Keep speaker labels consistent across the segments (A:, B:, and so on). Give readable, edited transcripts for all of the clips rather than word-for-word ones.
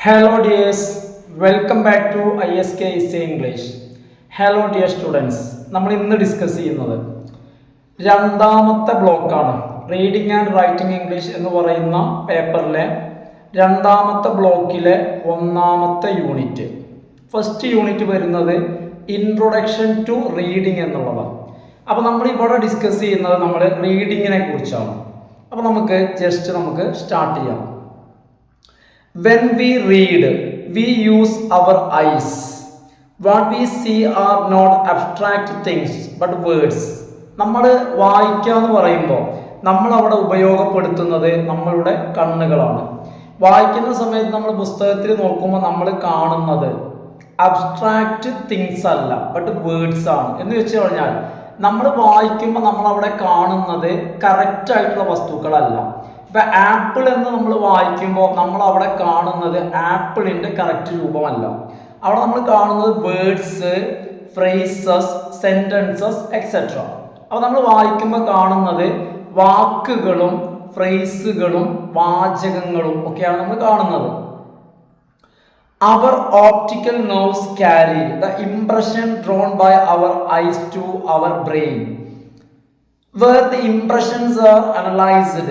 A: Hello dears, welcome back to ISK Essay English. Hello dear students, നമ്മൾ ഇന്ന് discuss ചെയ്യുന്നത് രണ്ടാമത്തെ ബ്ലോക്കാണ്. റീഡിംഗ് ആൻഡ് റൈറ്റിംഗ് ഇംഗ്ലീഷ് എന്ന് പറയുന്ന പേപ്പറിലെ രണ്ടാമത്തെ ബ്ലോക്കിലെ ഒന്നാമത്തെ യൂണിറ്റ്. ഫസ്റ്റ് യൂണിറ്റ് വരുന്നത് ഇൻട്രൊഡക്ഷൻ ടു റീഡിംഗ് എന്നുള്ളതാണ്. അപ്പോൾ നമ്മൾ ഇവിടെ ഡിസ്കസ് ചെയ്യുന്നത് നമ്മൾ റീഡിങ്ങിനെ കുറിച്ചാണ്. അപ്പോൾ നമുക്ക് സ്റ്റാർട്ട് ചെയ്യാം. When we read, we use our eyes. What we see are not abstract things, but words. നമ്മൾ വായിക്കുക എന്ന് പറയുമ്പോൾ നമ്മൾ അവിടെ ഉപയോഗപ്പെടുത്തുന്നത് നമ്മളുടെ കണ്ണുകളാണ്. വായിക്കുന്ന സമയത്ത് നമ്മൾ പുസ്തകത്തിൽ നോക്കുമ്പോൾ നമ്മൾ കാണുന്നത് അബ്സ്ട്രാക്റ്റ് തിങ്സ് അല്ല, ബട്ട് വേർഡ്സ് ആണ്. എന്ന് വെച്ച് കഴിഞ്ഞാൽ നമ്മൾ വായിക്കുമ്പോൾ നമ്മൾ അവിടെ കാണുന്നത് കറക്റ്റ് ആയിട്ടുള്ള വസ്തുക്കളല്ല. ഇപ്പൊ ആപ്പിൾ എന്ന് നമ്മൾ വായിക്കുമ്പോൾ നമ്മൾ അവിടെ കാണുന്നത് ആപ്പിളിന്റെ കറക്റ്റ് രൂപമല്ല. അവിടെ നമ്മൾ കാണുന്നത് വേർഡ്സ്, ഫ്രേസസ്, സെന്റൻസസ് എക്സെട്ര. അപ്പോൾ നമ്മൾ വായിക്കുമ്പോൾ കാണുന്നത് വാക്കുകളും ഫ്രേസുകളും വാചകങ്ങളും ഒക്കെയാണ് നമ്മൾ കാണുന്നത്. Our optical nerves carry the impression drawn by our eyes to our brain. Where the impressions are analyzed,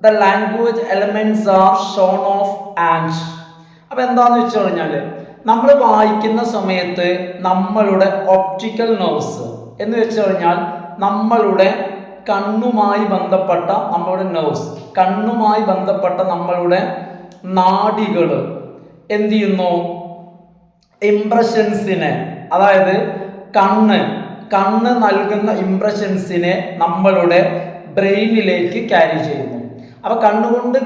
A: the language elements are shown off and. അപ്പോൾ എന്താണെന്ന് വെച്ച് കഴിഞ്ഞാൽ നമ്മൾ വായിക്കുന്ന സമയത്ത് നമ്മളുടെ ഒപ്റ്റിക്കൽ നെർവ്സ് എന്ന് വെച്ച് കഴിഞ്ഞാൽ നമ്മളുടെ കണ്ണുമായി ബന്ധപ്പെട്ട നമ്മളുടെ നെർവ്സ്, കണ്ണുമായി ബന്ധപ്പെട്ട നമ്മളുടെ നാഡികൾ എന്ത് ചെയ്യുന്നു? ഇംപ്രഷൻസിനെ, അതായത് കണ്ണ് നൽകുന്ന ഇംപ്രഷൻസിനെ നമ്മളുടെ ബ്രെയിനിലേക്ക് ക്യാരി ചെയ്യുന്നു. അപ്പൊ കണ്ണുകൊണ്ട്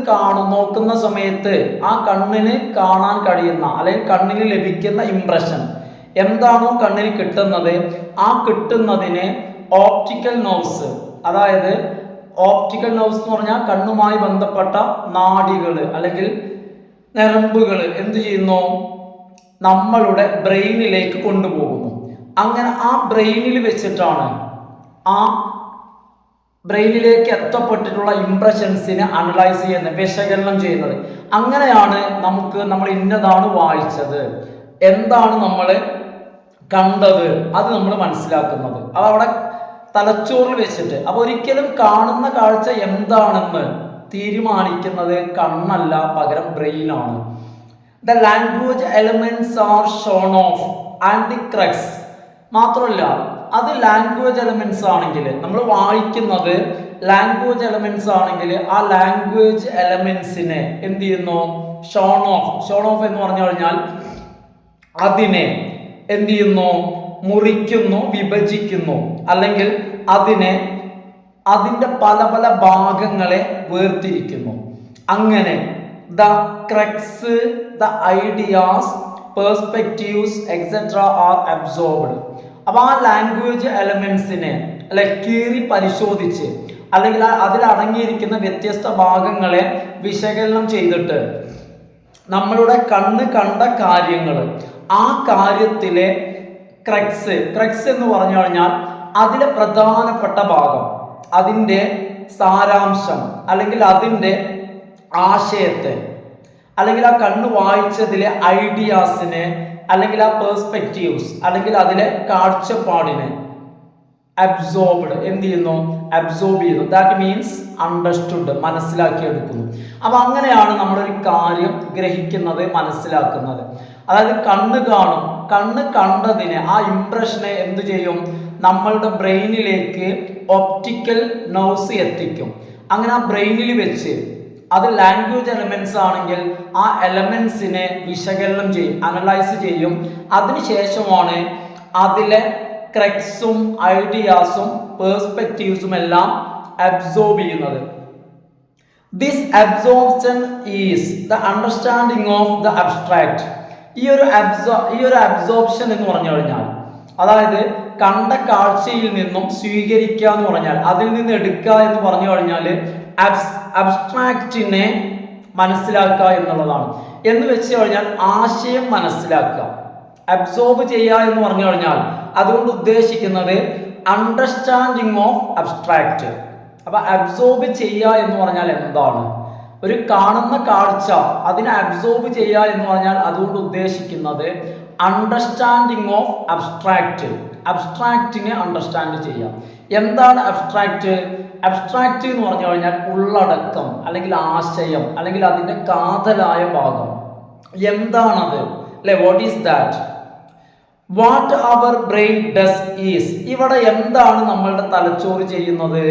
A: നോക്കുന്ന സമയത്ത് ആ കണ്ണിന് കാണാൻ കഴിയുന്ന അല്ലെങ്കിൽ കണ്ണിന് ലഭിക്കുന്ന ഇംപ്രഷൻ എന്താണോ കണ്ണിന് കിട്ടുന്നത്, ആ കിട്ടുന്നതിനെ ഓപ്റ്റിക്കൽ നെർവ്സ്, അതായത് ഓപ്റ്റിക്കൽ നെർവ്സ് എന്ന് പറഞ്ഞാൽ കണ്ണുമായി ബന്ധപ്പെട്ട നാഡികൾ അല്ലെങ്കിൽ ഞരമ്പുകൾ എന്ത് ചെയ്യുന്നു? നമ്മളുടെ ബ്രെയിനിലേക്ക് കൊണ്ടുപോകുന്നു. അങ്ങനെ ആ ബ്രെയിനിൽ വെച്ചിട്ടാണ് ആ ബ്രെയിനിലേക്ക് എത്തപ്പെട്ടിട്ടുള്ള ഇംപ്രഷൻസിനെ അനലൈസ് ചെയ്യുന്നത്, വിശകലനം ചെയ്യുന്നത്. അങ്ങനെയാണ് നമ്മൾ ഇന്നതാണ് വായിച്ചത്, എന്താണ് നമ്മൾ കണ്ടത്, അത് നമ്മൾ മനസ്സിലാക്കുന്നത്. അതവിടെ തലച്ചോറിൽ വെച്ചിട്ട്. അപ്പോൾ ഒരിക്കലും കാണുന്ന കാഴ്ച എന്താണെന്ന് തീരുമാനിക്കുന്നത് കണ്ണല്ല, പകരം ബ്രെയിനാണ്. The language elements are shown of and the crux. മാത്രമല്ല അത് ലാംഗ്വേജ് എലമെന്റ്സ് ആണെങ്കിൽ, നമ്മൾ വായിക്കുന്നത് ലാംഗ്വേജ് എലമെന്റ്സ് ആണെങ്കിൽ ആ ലാംഗ്വേജ് എലമെന്റ്സിനെ എന്ത് ചെയ്യുന്നു? ഷോൺ ഓഫ് എന്ന് പറഞ്ഞു കഴിഞ്ഞാൽ അതിനെ എന്ത് ചെയ്യുന്നു? മുറിക്കുന്നു, വിഭജിക്കുന്നു, അല്ലെങ്കിൽ അതിന്റെ പല പല ഭാഗങ്ങളെ വേർതിരിക്കുന്നു. അങ്ങനെ the crux, the ideas, perspectives etcetera are absorbed. അപ്പൊ ആ ലാംഗ്വേജ് എലമെന്റ്സിനെ കീറി പരിശോധിച്ച് അല്ലെങ്കിൽ അതിൽ അടങ്ങിയിരിക്കുന്ന വ്യത്യസ്ത ഭാഗങ്ങളെ വിശകലനം ചെയ്തിട്ട് നമ്മളുടെ കണ്ണ് കണ്ട കാര്യങ്ങൾ, ആ കാര്യത്തിലെ ക്രക്സ് എന്ന് പറഞ്ഞു കഴിഞ്ഞാൽ അതിലെ പ്രധാനപ്പെട്ട ഭാഗം, അതിൻ്റെ സാരാംശം അല്ലെങ്കിൽ അതിൻ്റെ ആശയത്തെ, അല്ലെങ്കിൽ ആ കണ്ണ് വായിച്ചതിലെ ഐഡിയാസിനെ, അല്ലെങ്കിൽ ആ പെർസ്പെക്റ്റീവ്സ്, അല്ലെങ്കിൽ അതിലെ കാഴ്ചപ്പാടിനെ അബ്സോർബ്ഡ് എന്ത് ചെയ്യുന്നു? അബ്സോർബ് ചെയ്യുന്നു. ദാറ്റ് മീൻസ് അണ്ടർസ്റ്റുഡ്, മനസ്സിലാക്കിയെടുക്കുന്നു. അപ്പൊ അങ്ങനെയാണ് നമ്മളൊരു കാര്യം ഗ്രഹിക്കുന്നത്, മനസ്സിലാക്കുന്നത്. അതായത് കണ്ണ് കണ്ടതിനെ, ആ ഇംപ്രഷനെ എന്ത് ചെയ്യും? നമ്മളുടെ ബ്രെയിനിലേക്ക് ഒപ്റ്റിക്കൽ നെർവ്സ് എത്തിക്കും. അങ്ങനെ ആ ബ്രെയിനിൽ വെച്ച് അത് ലാംഗ്വേജ് എലമെന്റ്സ് ആണെങ്കിൽ ആ എലമെന്റ്സിനെ വിശകലനം ചെയ്യും, അനലൈസ് ചെയ്യും. അതിനുശേഷമാണ് അതിലെ ക്രക്സും ഐഡിയാസും പെർസ്പെക്റ്റീവ്സും എല്ലാം അബ്സോർബ് ചെയ്യുന്നത്. This absorption is the understanding of the abstract. ഈ ഒരു അബ്സോർപ്ഷൻ എന്ന് പറഞ്ഞു കഴിഞ്ഞാൽ, അതായത് കണ്ട കാഴ്ചയിൽ നിന്നും സ്വീകരിക്കുക എന്ന് പറഞ്ഞാൽ, അതിൽ നിന്ന് എടുക്കുക എന്ന് പറഞ്ഞു കഴിഞ്ഞാൽ അബ്സ്ട്രാക്റ്റിനെ മനസ്സിലാക്കുക എന്നുള്ളതാണ്. എന്ന് വെച്ച് കഴിഞ്ഞാൽ ആശയം മനസ്സിലാക്കുക. അബ്സോർബ് ചെയ്യുക എന്ന് പറഞ്ഞു കഴിഞ്ഞാൽ അതുകൊണ്ട് ഉദ്ദേശിക്കുന്നത് അണ്ടർസ്റ്റാൻഡിങ് ഓഫ് അബ്സ്ട്രാക്റ്റ്. അപ്പൊ അബ്സോർബ് ചെയ്യുക എന്ന് പറഞ്ഞാൽ എന്താണ്? ഒരു കാണുന്ന കാഴ്ച അതിനെ അബ്സോർബ് ചെയ്യുക എന്ന് പറഞ്ഞാൽ അതുകൊണ്ട് ഉദ്ദേശിക്കുന്നത് അണ്ടർസ്റ്റാൻഡിങ് ഓഫ് അബ്സ്ട്രാക്റ്റ്. അബ്സ്ട്രാക്റ്റിനെ അണ്ടർസ്റ്റാൻഡ് ചെയ്യാം. എന്താണ് അബ്സ്ട്രാക്റ്റ്? അബ്സ്ട്രാക്റ്റ് എന്ന് പറഞ്ഞു കഴിഞ്ഞാൽ ഉള്ളടക്കം അല്ലെങ്കിൽ ആശയം അല്ലെങ്കിൽ അതിൻ്റെ കാതലായ ഭാഗം. എന്താണത് അല്ലെ? What is that? What our brain does is. ഇവിടെ എന്താണ് നമ്മളുടെ തലച്ചോറ് ചെയ്യുന്നത്?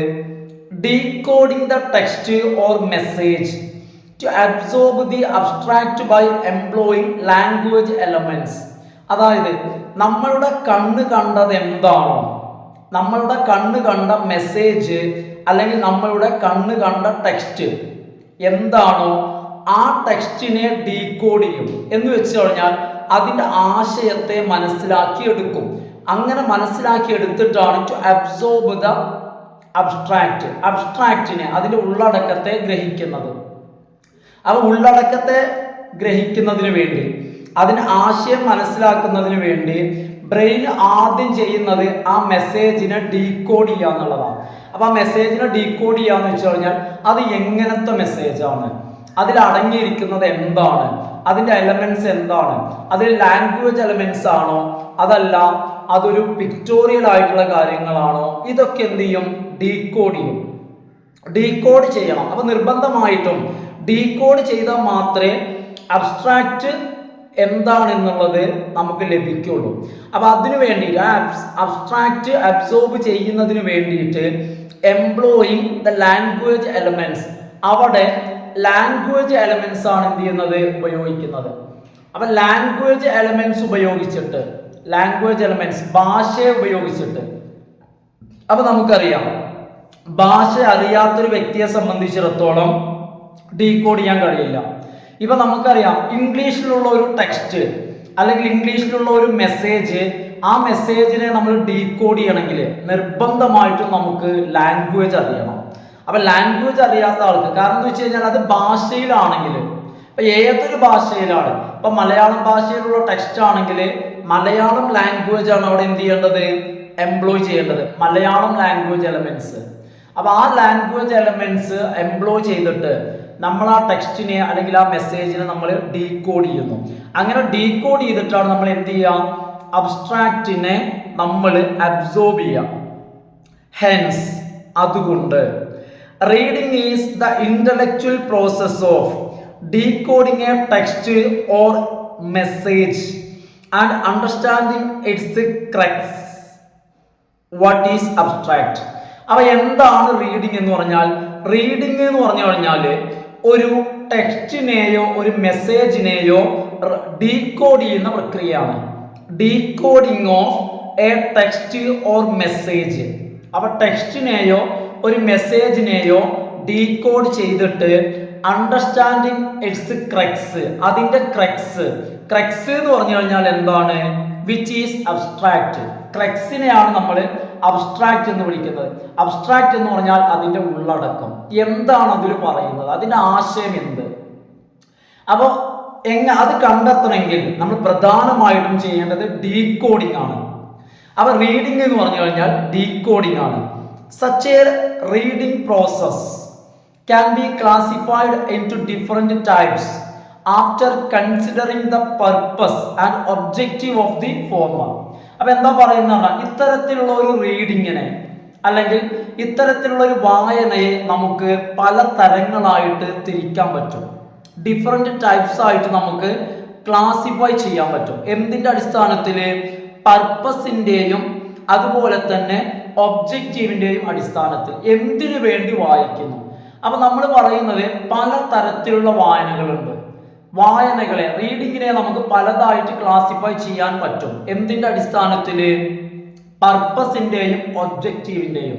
A: Decoding the text or message to absorb the abstract by employing language elements. അതായത് നമ്മളുടെ കണ്ണ് കണ്ടത് എന്താണോ, നമ്മളുടെ കണ്ണ് കണ്ട മെസ്സേജ് അല്ലെങ്കിൽ നമ്മളുടെ കണ്ണ് കണ്ട ടെക്സ്റ്റ് എന്താണോ ആ ടെക്സ്റ്റിനെ ഡീകോഡ് ചെയ്യും. എന്ന് വെച്ച് കഴിഞ്ഞാൽ അതിൻ്റെ ആശയത്തെ മനസ്സിലാക്കിയെടുക്കും. അങ്ങനെ മനസ്സിലാക്കിയെടുത്തിട്ടാണ് ടു അബ്സോർബ് ദ അബ്സ്ട്രാക്റ്റ്, അബ്സ്ട്രാക്റ്റിനെ അതിൻ്റെ ഉള്ളടക്കത്തെ ഗ്രഹിക്കുന്നത്. അപ്പോൾ ഉള്ളടക്കത്തെ ഗ്രഹിക്കുന്നതിന് വേണ്ടി, അതിന് ആശയം മനസ്സിലാക്കുന്നതിന് വേണ്ടി ബ്രെയിൻ ആദ്യം ചെയ്യുന്നത് ആ മെസ്സേജിനെ ഡീകോഡ് ചെയ്യുക എന്നുള്ളതാണ്. അപ്പോൾ ആ മെസ്സേജിനെ ഡീകോഡ് ചെയ്യാന്ന് വെച്ച് കഴിഞ്ഞാൽ അത് എങ്ങനത്തെ മെസ്സേജാണ്, അതിൽ അടങ്ങിയിരിക്കുന്നത് എന്താണ്, അതിൻ്റെ എലമെന്റ്സ് എന്താണ്, അതിൽ ലാംഗ്വേജ് എലമെന്റ്സ് ആണോ അതല്ല അതൊരു പിക്ടോറിയൽ ആയിട്ടുള്ള കാര്യങ്ങളാണോ, ഇതൊക്കെ എന്ത് ചെയ്യും? ഡീകോഡ് ചെയ്യും. ഡീകോഡ് ചെയ്യണം. അപ്പോൾ നിർബന്ധമായിട്ടും ഡീകോഡ് ചെയ്താൽ മാത്രമേ അബ്സ്ട്രാക്റ്റ് എന്താണെന്നുള്ളത് നമുക്ക് ലഭിക്കുള്ളൂ. അപ്പോൾ അതിനു വേണ്ടിയിട്ട് ആ അബ്സ്ട്രാക്റ്റ് അബ്സോർബ് ചെയ്യുന്നതിന് വേണ്ടിയിട്ട് എംപ്ലോയിങ് ദ ലാംഗ്വേജ് എലമെന്റ്സ്, അവിടെ ലാംഗ്വേജ് എലമെന്റ്സ് ആണ് എന്ത് ചെയ്യുന്നത്? ഉപയോഗിക്കുന്നത്. അപ്പൊ ലാംഗ്വേജ് എലമെന്റ്സ് ഉപയോഗിച്ചിട്ട്, ലാംഗ്വേജ് എലമെന്റ്സ് ഭാഷയെ ഉപയോഗിച്ചിട്ട്, അപ്പൊ നമുക്കറിയാം ഭാഷ അറിയാത്തൊരു വ്യക്തിയെ സംബന്ധിച്ചിടത്തോളം ഡീകോഡ് ചെയ്യാൻ കഴിയില്ല. ഇപ്പൊ നമുക്കറിയാം ഇംഗ്ലീഷിലുള്ള ഒരു ടെക്സ്റ്റ് അല്ലെങ്കിൽ ഇംഗ്ലീഷിലുള്ള ഒരു മെസ്സേജ്, ആ മെസ്സേജിനെ നമ്മൾ ഡീകോഡ് ചെയ്യണമെങ്കിൽ നിർബന്ധമായിട്ടും നമുക്ക് ലാംഗ്വേജ് അറിയണം. അപ്പൊ ലാംഗ്വേജ് അറിയാത്ത ആൾക്ക്, കാരണം എന്ന് വെച്ച് കഴിഞ്ഞാൽ അത് ഭാഷയിലാണെങ്കിൽ, ഇപ്പൊ ഏതൊരു ഭാഷയിലാണ്, ഇപ്പൊ മലയാളം ഭാഷയിലുള്ള ടെക്സ്റ്റ് ആണെങ്കിൽ മലയാളം ലാംഗ്വേജ് ആണ് അവിടെ എന്ത് ചെയ്യേണ്ടത്? എംപ്ലോയ് ചെയ്യേണ്ടത്, മലയാളം ലാംഗ്വേജ് എലമെന്റ്സ്. അപ്പൊ ആ ലാംഗ്വേജ് എലമെന്റ്സ് എംപ്ലോയ് ചെയ്തിട്ട് നമ്മൾ ആ ടെക്സ്റ്റിനെ അല്ലെങ്കിൽ ആ മെസ്സേജിനെ നമ്മൾ ഡീകോഡ് ചെയ്യുന്നു. അങ്ങനെ ഡീകോഡ് ചെയ്തിട്ടാണ് നമ്മൾ എന്ത് ചെയ്യുക? അബ്സ്ട്രാക്റ്റിനെ നമ്മൾ അബ്സോർബ് ചെയ്യുക. ഹെൻസ്, അതുകൊണ്ട് reading is the intellectual process of decoding A text or message and understanding it's crux. What is abstract? അപ്പൊ എന്താണ് റീഡിംഗ് എന്ന് പറഞ്ഞാൽ? റീഡിംഗ് എന്ന് പറഞ്ഞു കഴിഞ്ഞാൽ ഒരു ടെക്സ്റ്റിനെയോ ഒരു മെസ്സേജിനെയോ ഡീകോഡ് ചെയ്യുന്ന പ്രക്രിയയാണ്. Decoding of A text or message. അപ്പൊ ടെക്സ്റ്റിനെയോ ഒരു മെസ്സേജിനെയോ ഡീകോഡ് ചെയ്തിട്ട് അണ്ടർസ്റ്റാൻഡിങ് ഇറ്റ്സ് ക്രക്സ്, അതിന്റെ ക്രക്സ്. ക്രക്സ് എന്ന് പറഞ്ഞു കഴിഞ്ഞാൽ എന്താണ്? Which is abstract. ക്രക്സിനെയാണ് നമ്മൾ അബ്സ്ട്രാക്റ്റ് എന്ന് വിളിക്കുന്നത്. അബ്സ്ട്രാക്റ്റ് എന്ന് പറഞ്ഞാൽ അതിന്റെ ഉള്ളടക്കം എന്താണ് അതിൽ പറയുന്നത്, അതിന്റെ ആശയം എന്ത്. അപ്പോൾ അത് കണ്ടെത്തണമെങ്കിൽ നമ്മൾ പ്രധാനമായിട്ടും ചെയ്യേണ്ടത് ഡീകോഡിംഗ് ആണ്. അപ്പൊ റീഡിംഗ് എന്ന് പറഞ്ഞു കഴിഞ്ഞാൽ ഡീകോഡിംഗ് ആണ്. Such a reading process can be classified into different types after considering the purpose and objective of the former. അപ്പൊ എന്താ പറയുന്നതാണ്? ഇത്തരത്തിലുള്ള ഒരു റീഡിങ്ങിനെ അല്ലെങ്കിൽ ഇത്തരത്തിലുള്ള ഒരു വായനയെ നമുക്ക് പല തരങ്ങളായിട്ട് തിരിക്കാൻ പറ്റും. ഡിഫറെന്റ് ടൈപ്സ് ആയിട്ട് നമുക്ക് ക്ലാസിഫൈ ചെയ്യാൻ പറ്റും. എന്തിന്റെ അടിസ്ഥാനത്തിൽ? പർപ്പസിന്റെയും അതുപോലെ തന്നെ ഒബ്ജക്റ്റീവിന്റെയും അടിസ്ഥാനത്തിൽ. എന്തിനു വേണ്ടി വായിക്കുന്നു? അപ്പൊ നമ്മൾ പറയുന്നത് പല തരത്തിലുള്ള വായനകളുണ്ട്. വായനകളെ, റീഡിങ്ങിനെ നമുക്ക് പലതായിട്ട് ക്ലാസിഫൈ ചെയ്യാൻ പറ്റും. എന്തിന്റെ അടിസ്ഥാനത്തിൽ? പർപ്പസിന്റെയും ഒബ്ജക്റ്റീവിന്റെയും.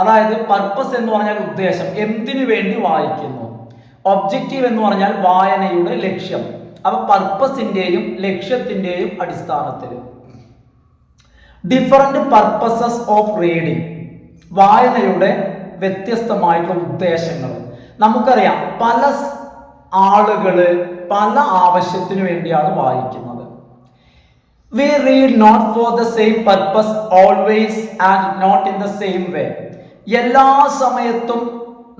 A: അതായത് പർപ്പസ് എന്ന് പറഞ്ഞാൽ ഉദ്ദേശം, എന്തിനു വേണ്ടി വായിക്കുന്നു. ഒബ്ജക്റ്റീവ് എന്ന് പറഞ്ഞാൽ വായനയുടെ ലക്ഷ്യം. അപ്പൊ പർപ്പസിന്റെയും ലക്ഷ്യത്തിന്റെയും അടിസ്ഥാനത്തിൽ ഡിഫറെന്റ് പർപ്പസസ് ഓഫ് റീഡിങ്, വായനയുടെ വ്യത്യസ്തമായിട്ടുള്ള ഉദ്ദേശങ്ങൾ. നമുക്കറിയാം പല ആളുകള് പല ആവശ്യത്തിനു വേണ്ടിയാണ് വായിക്കുന്നത്. We read not for the same purpose always and not in the same way. എല്ലാ സമയത്തും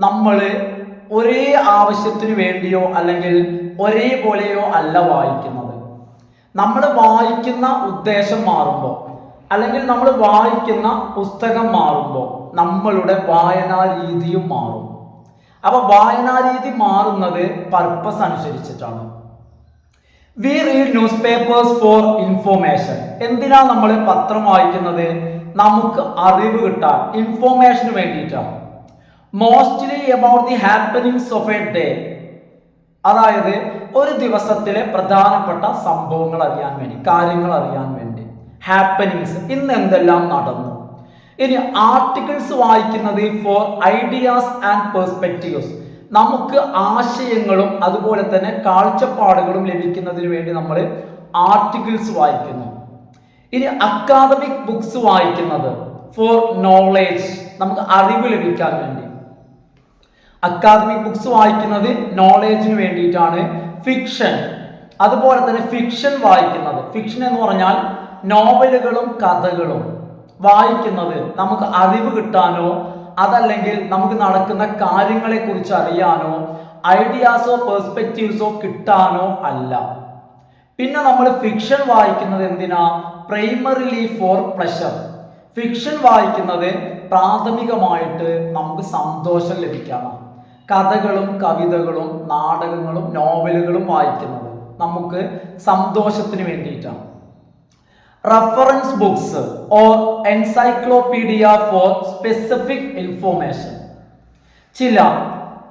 A: നമ്മൾ ഒരേ ആവശ്യത്തിന് വേണ്ടിയോ അല്ലെങ്കിൽ ഒരേപോലെയോ അല്ല വായിക്കുന്നത്. നമ്മൾ വായിക്കുന്ന ഉദ്ദേശം മാറുമ്പോൾ അല്ലെങ്കിൽ നമ്മൾ വായിക്കുന്ന പുസ്തകം മാറുമ്പോൾ നമ്മളുടെ വായനാ രീതിയും മാറും. അപ്പൊ വായനാ രീതി മാറുന്നത് പർപ്പസ് അനുസരിച്ചിട്ടാണ്. We read newspapers for information. എന്തിനാ നമ്മൾ പത്രം വായിക്കുന്നത്? നമുക്ക് അറിവ് കിട്ടാൻ, ഇൻഫോർമേഷന് വേണ്ടിയിട്ടാണ്. Mostly about the happenings of a day. അതായത് ഒരു ദിവസത്തിലെ പ്രധാനപ്പെട്ട സംഭവങ്ങൾ അറിയാൻ വേണ്ടി, കാര്യങ്ങൾ അറിയാൻ വേണ്ടി. ഹാപ്പനിങ്സ്, ഇന്ന് എന്തെല്ലാം നടന്നു. ഇനി ആർട്ടിക്കിൾസ് വായിക്കുന്നത് ഫോർ ഐഡിയാസ് ആൻഡ് പെർസ്പെക്റ്റീവ്സ്. നമുക്ക് ആശയങ്ങളും അതുപോലെ തന്നെ കാഴ്ചപ്പാടുകളും ലഭിക്കുന്നതിന് വേണ്ടി നമ്മൾ ആർട്ടിക്കിൾസ് വായിക്കുന്നു. ഇനി അക്കാദമിക് ബുക്സ് വായിക്കുന്നത് ഫോർ നോളേജ്, നമുക്ക് അറിവ് ലഭിക്കാൻ വേണ്ടി. അക്കാദമിക് ബുക്സ് വായിക്കുന്നത് നോളേജിന് വേണ്ടിയിട്ടാണ്. ഫിക്ഷൻ, അതുപോലെ തന്നെ ഫിക്ഷൻ വായിക്കുന്നത്, ഫിക്ഷൻ എന്ന് പറഞ്ഞാൽ നോവലുകളും കഥകളും വായിക്കുന്നത് നമുക്ക് അറിവ് കിട്ടാനോ അതല്ലെങ്കിൽ നമുക്ക് നടക്കുന്ന കാര്യങ്ങളെ കുറിച്ച് അറിയാനോ ഐഡിയാസോ പെർസ്പെക്റ്റീവ്സോ കിട്ടാനോ അല്ല. പിന്നെ നമ്മൾ ഫിക്ഷൻ വായിക്കുന്നത് എന്തിനാ? Primarily four pleasure. ഫിക്ഷൻ വായിക്കുന്നത് പ്രാഥമികമായിട്ട് നമുക്ക് സന്തോഷം ലഭിക്കാനാണ്. കഥകളും കവിതകളും നാടകങ്ങളും നോവലുകളും വായിക്കുന്നത് നമുക്ക് സന്തോഷത്തിന് വേണ്ടിയിട്ടാണ്. Reference books or encyclopedia for specific information. ചില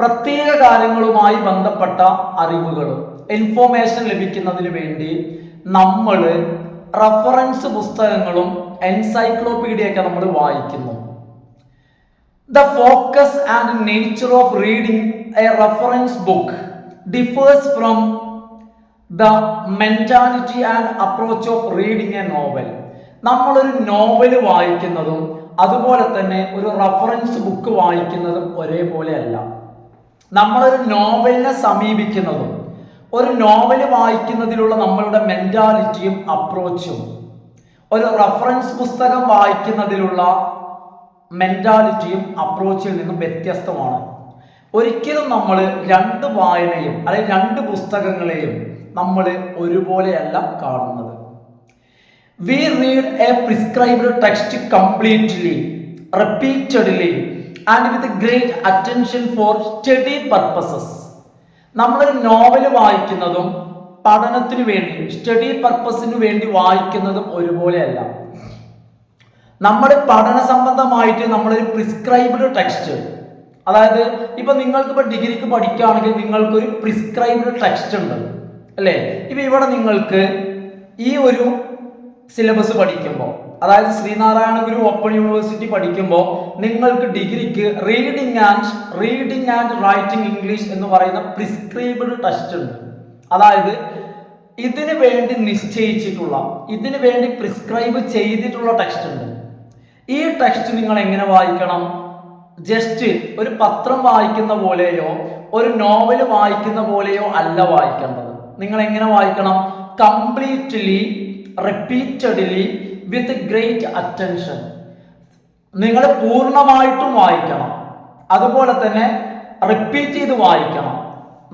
A: പ്രത്യേക കാര്യങ്ങളുമായി ബന്ധപ്പെട്ട അറിവുകളും ഇൻഫോർമേഷൻ ലഭിക്കുന്നതിന് വേണ്ടി നമ്മൾ റഫറൻസ് പുസ്തകങ്ങളും എൻസൈക്ലോപീഡിയൊക്കെ നമ്മൾ വായിക്കുന്നു. The focus and nature of reading a reference book differs from the mentality and approach of reading a novel. നമ്മളൊരു നോവൽ വായിക്കുന്നതും അതുപോലെ തന്നെ ഒരു റഫറൻസ് ബുക്ക് വായിക്കുന്നതും ഒരേപോലെയല്ല. നമ്മളൊരു നോവലിനെ സമീപിക്കുന്നതും ഒരു നോവൽ വായിക്കുന്നതിലുള്ള നമ്മളുടെ മെന്റാലിറ്റിയും അപ്രോച്ചും ഒരു റഫറൻസ് പുസ്തകം വായിക്കുന്നതിലുള്ള മെന്റാലിറ്റിയും അപ്രോച്ചിൽ നിന്നും വ്യത്യസ്തമാണ്. ഒരിക്കലും നമ്മൾ രണ്ട് വായനയും അല്ലെങ്കിൽ രണ്ട് പുസ്തകങ്ങളെയും നമ്മൾ ഒരുപോലെയല്ല കാണുന്നത്. We read a prescribed text completely, repeatedly and with great attention for study purposes. നമ്മളൊരു നോവൽ വായിക്കുന്നതും പഠനത്തിനു വേണ്ടി, സ്റ്റഡി പർപ്പസിന് വേണ്ടി വായിക്കുന്നതും ഒരുപോലെയല്ല. നമ്മുടെ പഠന സംബന്ധമായിട്ട് നമ്മളൊരു പ്രിസ്ക്രൈബ്ഡ് ടെക്സ്റ്റ്, അതായത് ഇപ്പൊ നിങ്ങൾക്ക് ഇപ്പൊ ഡിഗ്രിക്ക് പഠിക്കുകയാണെങ്കിൽ നിങ്ങൾക്കൊരു പ്രിസ്ക്രൈബ്ഡ് ടെക്സ്റ്റ് ഉണ്ട് അല്ലേ? ഇപ്പൊ ഇവിടെ നിങ്ങൾക്ക് ഈ ഒരു സിലബസ് പഠിക്കുമ്പോൾ, അതായത് ശ്രീനാരായണ ഗുരു ഓപ്പൺ യൂണിവേഴ്സിറ്റി പഠിക്കുമ്പോൾ നിങ്ങൾക്ക് ഡിഗ്രിക്ക് റീഡിംഗ് ആൻഡ് റൈറ്റിംഗ് ഇംഗ്ലീഷ് എന്ന് പറയുന്ന പ്രിസ്ക്രൈബ്ഡ് ടെക്സ്റ്റ് ഉണ്ട്. അതായത് ഇതിനു വേണ്ടി നിശ്ചയിച്ചിട്ടുള്ള, ഇതിനു വേണ്ടി പ്രിസ്ക്രൈബ് ചെയ്തിട്ടുള്ള ടെക്സ്റ്റ് ഉണ്ട്. ഈ ടെക്സ്റ്റ് നിങ്ങൾ എങ്ങനെ വായിക്കണം? ജസ്റ്റ് ഒരു പത്രം വായിക്കുന്ന പോലെയോ ഒരു നോവൽ വായിക്കുന്ന പോലെയോ അല്ല വായിക്കേണ്ടത്. നിങ്ങൾ എങ്ങനെ വായിക്കണം? കംപ്ലീറ്റ്ലി, റിപ്പീറ്റഡ്ലി, വിത്ത് ഗ്രേറ്റ് അറ്റൻഷൻ. നിങ്ങൾ പൂർണ്ണമായിട്ടും വായിക്കണം, അതുപോലെ തന്നെ റിപ്പീറ്റ് ചെയ്ത് വായിക്കണം.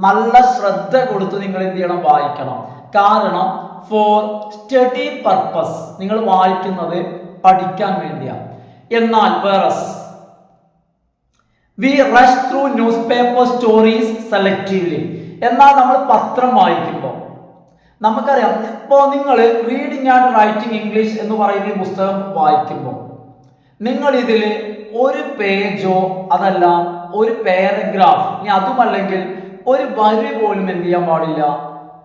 A: നല്ല ശ്രദ്ധ കൊടുത്ത് നിങ്ങൾ എന്ത് ചെയ്യണം? വായിക്കണം. കാരണം ഫോർ സ്റ്റഡി പർപ്പസ്, നിങ്ങൾ വായിക്കുന്നത് പഠിക്കാൻ വേണ്ടിയാണ്. എന്നാൽ whereas we rush through newspaper stories selectively. എന്നാൽ നമ്മൾ പത്രം വായിക്കുമ്പോൾ നമുക്കറിയാം, ഇപ്പോൾ നിങ്ങൾ റീഡിംഗ് ആൻഡ് റൈറ്റിംഗ് ഇംഗ്ലീഷ് എന്ന് പറയുന്ന ഈ പുസ്തകം വായിക്കുമ്പോൾ നിങ്ങൾ ഇതിൽ ഒരു പേജോ അതല്ല ഒരു പാരഗ്രാഫ്, ഇനി അതുമല്ലെങ്കിൽ ഒരു വരി പോലും എന്ത് ചെയ്യാൻ പാടില്ല,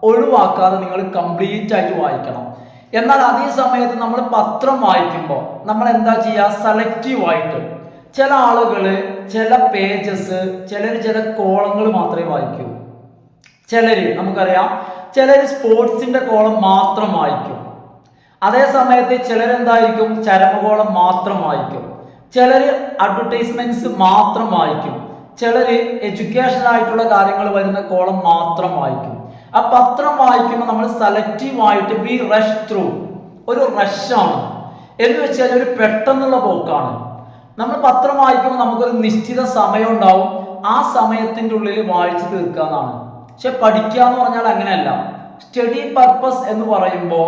A: ഒഴിവാക്കാതെ നിങ്ങൾ കംപ്ലീറ്റ് ആയിട്ട് വായിക്കണം. എന്നാൽ അതേ സമയത്ത് നമ്മൾ പത്രം വായിക്കുമ്പോൾ നമ്മൾ എന്താ ചെയ്യുക? സെലക്റ്റീവ് ആയിട്ട്. ചില ആളുകൾ ചില പേജസ്, ചില കോളങ്ങൾ മാത്രമേ വായിക്കൂ. നമുക്കറിയാം ചിലർ സ്പോർട്സിന്റെ കോളം മാത്രം വായിക്കും. അതേ സമയത്ത് ചിലരെന്തായിരിക്കും? ചരമകോളം മാത്രം വായിക്കും. ചിലർ അഡ്വർടൈസ്മെന്റ്സ് മാത്രം വായിക്കും. ചിലർ എഡ്യൂക്കേഷണൽ ആയിട്ടുള്ള കാര്യങ്ങൾ വരുന്ന കോളം മാത്രം വായിക്കും. ആ പത്രം വായിക്കുമ്പോൾ നമ്മൾ സെലക്റ്റീവ് ആയിട്ട് വി റഷ് ത്രൂ, ഒരു റഷാണ് എന്ന് വെച്ചാൽ ഒരു പെട്ടെന്നുള്ള പോക്കാണ്. നമ്മൾ പത്രം വായിക്കുമ്പോൾ നമുക്കൊരു നിശ്ചിത സമയം ഉണ്ടാവും, ആ സമയത്തിൻ്റെ ഉള്ളിൽ വായിച്ചു തീർക്കുക എന്നാണ്. പക്ഷെ പഠിക്കുക എന്ന് പറഞ്ഞാൽ അങ്ങനെയല്ല. സ്റ്റഡി പർപ്പസ് എന്ന് പറയുമ്പോൾ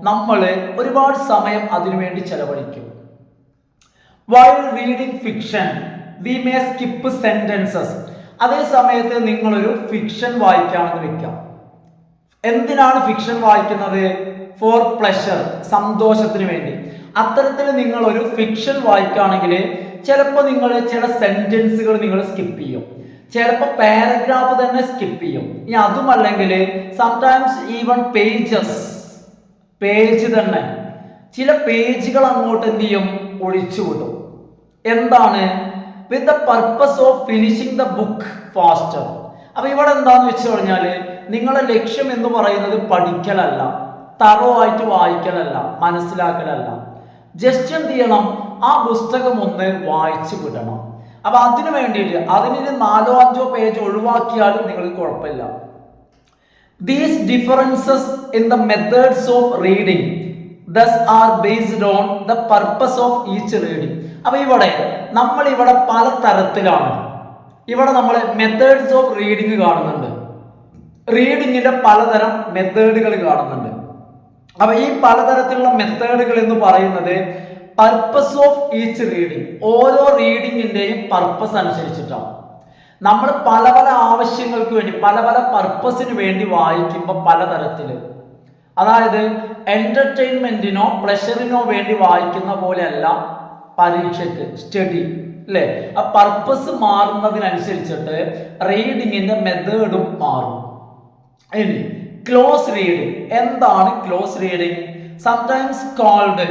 A: നമ്മൾ ഒരുപാട് സമയം അതിനുവേണ്ടി ചെലവഴിക്കും. While reading fiction we may skip sentences. അതേ സമയത്ത് നിങ്ങളൊരു ഫിക്ഷൻ വായിക്കാമെന്ന് വെക്കാം. എന്തിനാണ് ഫിക്ഷൻ വായിക്കുന്നത്? ഫോർ പ്ലഷർ, സന്തോഷത്തിന് വേണ്ടി. അത്തരത്തിൽ നിങ്ങൾ ഒരു ഫിക്ഷൻ വായിക്കുകയാണെങ്കിൽ ചിലപ്പോൾ നിങ്ങൾ ചില സെന്റൻസുകൾ നിങ്ങൾ സ്കിപ്പ് ചെയ്യും, ചിലപ്പോൾ പാരഗ്രാഫ് തന്നെ സ്കിപ്പ് ചെയ്യും. ഇനി അതുമല്ലെങ്കിൽ സംടൈംസ് ഈവൻ പേജ് തന്നെ ചില പേജുകൾ അങ്ങോട്ട് എന്ത് ചെയ്യും? ഒഴിച്ചുവിടും. എന്താണ്? With the purpose of finishing the book faster. അപ്പൊ ഇവിടെ എന്താന്ന് വെച്ച് കഴിഞ്ഞാൽ നിങ്ങളുടെ ലക്ഷ്യം എന്ന് പറയുന്നത് പഠിക്കലല്ല, തറവായിട്ട് വായിക്കലല്ല, മനസ്സിലാക്കലല്ല. ജസ്റ്റ് എന്ത് ചെയ്യണം? ആ പുസ്തകം ഒന്ന് വായിച്ചു വിടണം. അപ്പൊ അതിനു വേണ്ടിയിട്ട് അതിന് 4-5 പേജ് ഒഴിവാക്കിയാലും നിങ്ങൾക്ക് കുഴപ്പമില്ല. These differences in the methods of reading thus are based on the purpose of each reading. അപ്പൊ നമ്മൾ ഇവിടെ പല തരത്തിലാണ്. ഇവിടെ നമ്മൾ മെത്തേഡ്സ് ഓഫ് റീഡിങ് കാണുന്നുണ്ട്, റീഡിങ്ങിന്റെ പലതരം മെത്തേഡുകൾ കാണുന്നുണ്ട്. അപ്പൊ ഈ പലതരത്തിലുള്ള മെത്തേഡുകൾ എന്ന് പറയുന്നത് പർപ്പസ് ഓഫ് ഈച്ച് റീഡിങ്, ഓരോ റീഡിങ്ങിന്റെയും പർപ്പസ് അനുസരിച്ചിട്ടാണ്. നമ്മൾ പല പല ആവശ്യങ്ങൾക്ക് വേണ്ടി പല പല പർപ്പസിന് വേണ്ടി വായിക്കുമ്പോൾ പലതരത്തില്, അതായത് എന്റർടൈൻമെന്റിനോ പ്ലഷറിനോ വേണ്ടി വായിക്കുന്ന പോലെയല്ല പരീക്ഷയ്ക്ക് സ്റ്റഡി അല്ലേ. ആ പർപ്പസ് മാറുന്നതിനനുസരിച്ചിട്ട് റീഡിങ്ങിന്റെ മെത്തേഡും മാറും. ഇനി ക്ലോസ് റീഡിങ്. എന്താണ് close reading? Sometimes called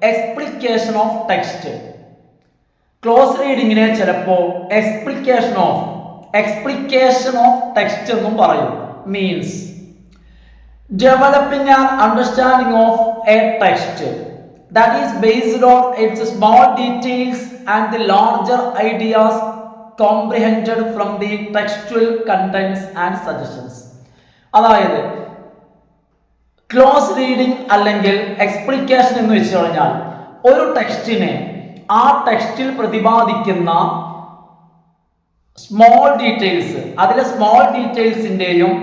A: explication of text. Close റീഡിങ്ങിനെ ചിലപ്പോൾ എക്സ്പ്ലിക്കേഷൻ ഓഫ് ടെക്സ്റ്റ് എന്നും പറയും. Means developing an understanding of a text that is based on its small details and the larger ideas comprehended from the textual contents and suggestions. അതായത് close reading അല്ലെങ്കിൽ എക്സ്പ്ലിക്കേഷൻ എന്ന് വെച്ച് കഴിഞ്ഞാൽ ഒരു ടെക്സ്റ്റിനെ ആ ടെക്സ്റ്റിൽ പ്രതിപാദിക്കുന്ന സ്മോൾ ഡീറ്റെയിൽസ്, അതിലെ സ്മോൾ ഡീറ്റെയിൽസിന്റെയും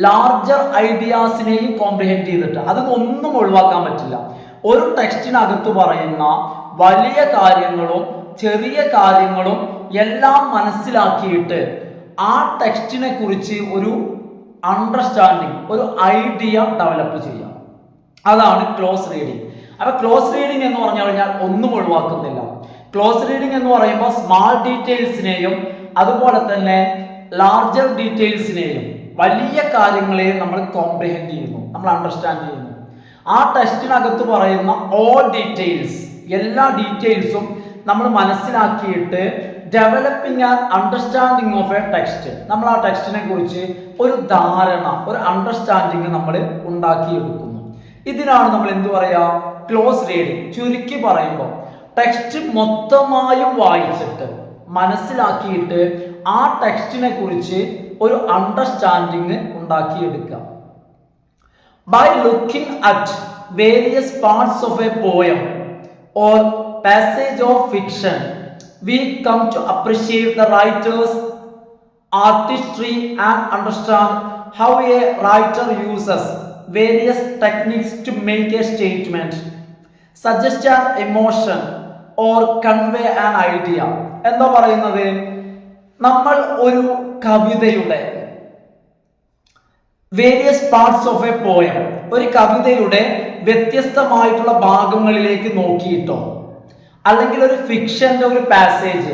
A: ലാർജർ ഐഡിയാസിനെയും കോംപ്രിഹെൻഡ് ചെയ്തിട്ട് അതൊന്നും ഒഴിവാക്കാൻ പറ്റില്ല. ഒരു ടെക്സ്റ്റിനകത്ത് പറയുന്ന വലിയ കാര്യങ്ങളും ചെറിയ കാര്യങ്ങളും എല്ലാം മനസ്സിലാക്കിയിട്ട് ആ ടെക്സ്റ്റിനെ കുറിച്ച് ഒരു അണ്ടർസ്റ്റാൻഡിങ്, ഒരു ഐഡിയ ഡെവലപ്പ് ചെയ്യാം. അതാണ് ക്ലോസ് റീഡിങ്. അപ്പൊ ക്ലോസ് റീഡിങ് എന്ന് പറഞ്ഞു കഴിഞ്ഞാൽ ഒന്നും ഒഴിവാക്കുന്നില്ല. ക്ലോസ് റീഡിങ് എന്ന് പറയുമ്പോൾ സ്മാൾ ഡീറ്റെയിൽസിനെയും അതുപോലെ തന്നെ ലാർജർ ഡീറ്റെയിൽസിനെയും വലിയ കാര്യങ്ങളെ നമ്മൾ കോംപ്രിഹെൻഡ് ചെയ്യുന്നു, നമ്മൾ അണ്ടർസ്റ്റാൻഡ് ചെയ്യുന്നു. ആ ടെക്സ്റ്റിനകത്ത് പറയുന്ന ഓൾ ഡീറ്റെയിൽസ്, എല്ലാ ഡീറ്റെയിൽസും നമ്മൾ മനസ്സിലാക്കിയിട്ട് developing and understanding of A text, നമ്മൾ ആ ടെക്സ്റ്റിനെ കുറിച്ച് ഒരു ധാരണ, ഒരു അണ്ടർസ്റ്റാൻഡിങ് നമ്മൾ ഉണ്ടാക്കിയെടുക്കുന്നു. ഇതിനാണ് നമ്മൾ എന്ത് പറയാ? Close reading. ചുരുക്കി പറയുമ്പോൾ ടെക്സ്റ്റ് മൊത്തമായും വായിച്ചിട്ട് മനസ്സിലാക്കിയിട്ട് ആ ടെക്സ്റ്റിനെ കുറിച്ച് ഒരു അണ്ടർസ്റ്റാൻഡിങ് ഉണ്ടാക്കിയെടുക്കുക. By looking at various parts of a poem or passage of fiction we come to appreciate the writer's artistry and understand how a writer uses various techniques to make a statement, suggest an emotion or convey an idea. എന്താ പറയുന്നത്? നമ്മൾ ഒരു കവിതയുടെ various parts of a poem, ഒരു കവിതയുടെ വ്യത്യസ്തമായിട്ടുള്ള ഭാഗങ്ങളിലേക്ക് നോക്കിയിട്ടോ അല്ലെങ്കിൽ ഒരു ഫിക്ഷന്റെ ഒരു പാസേജ്,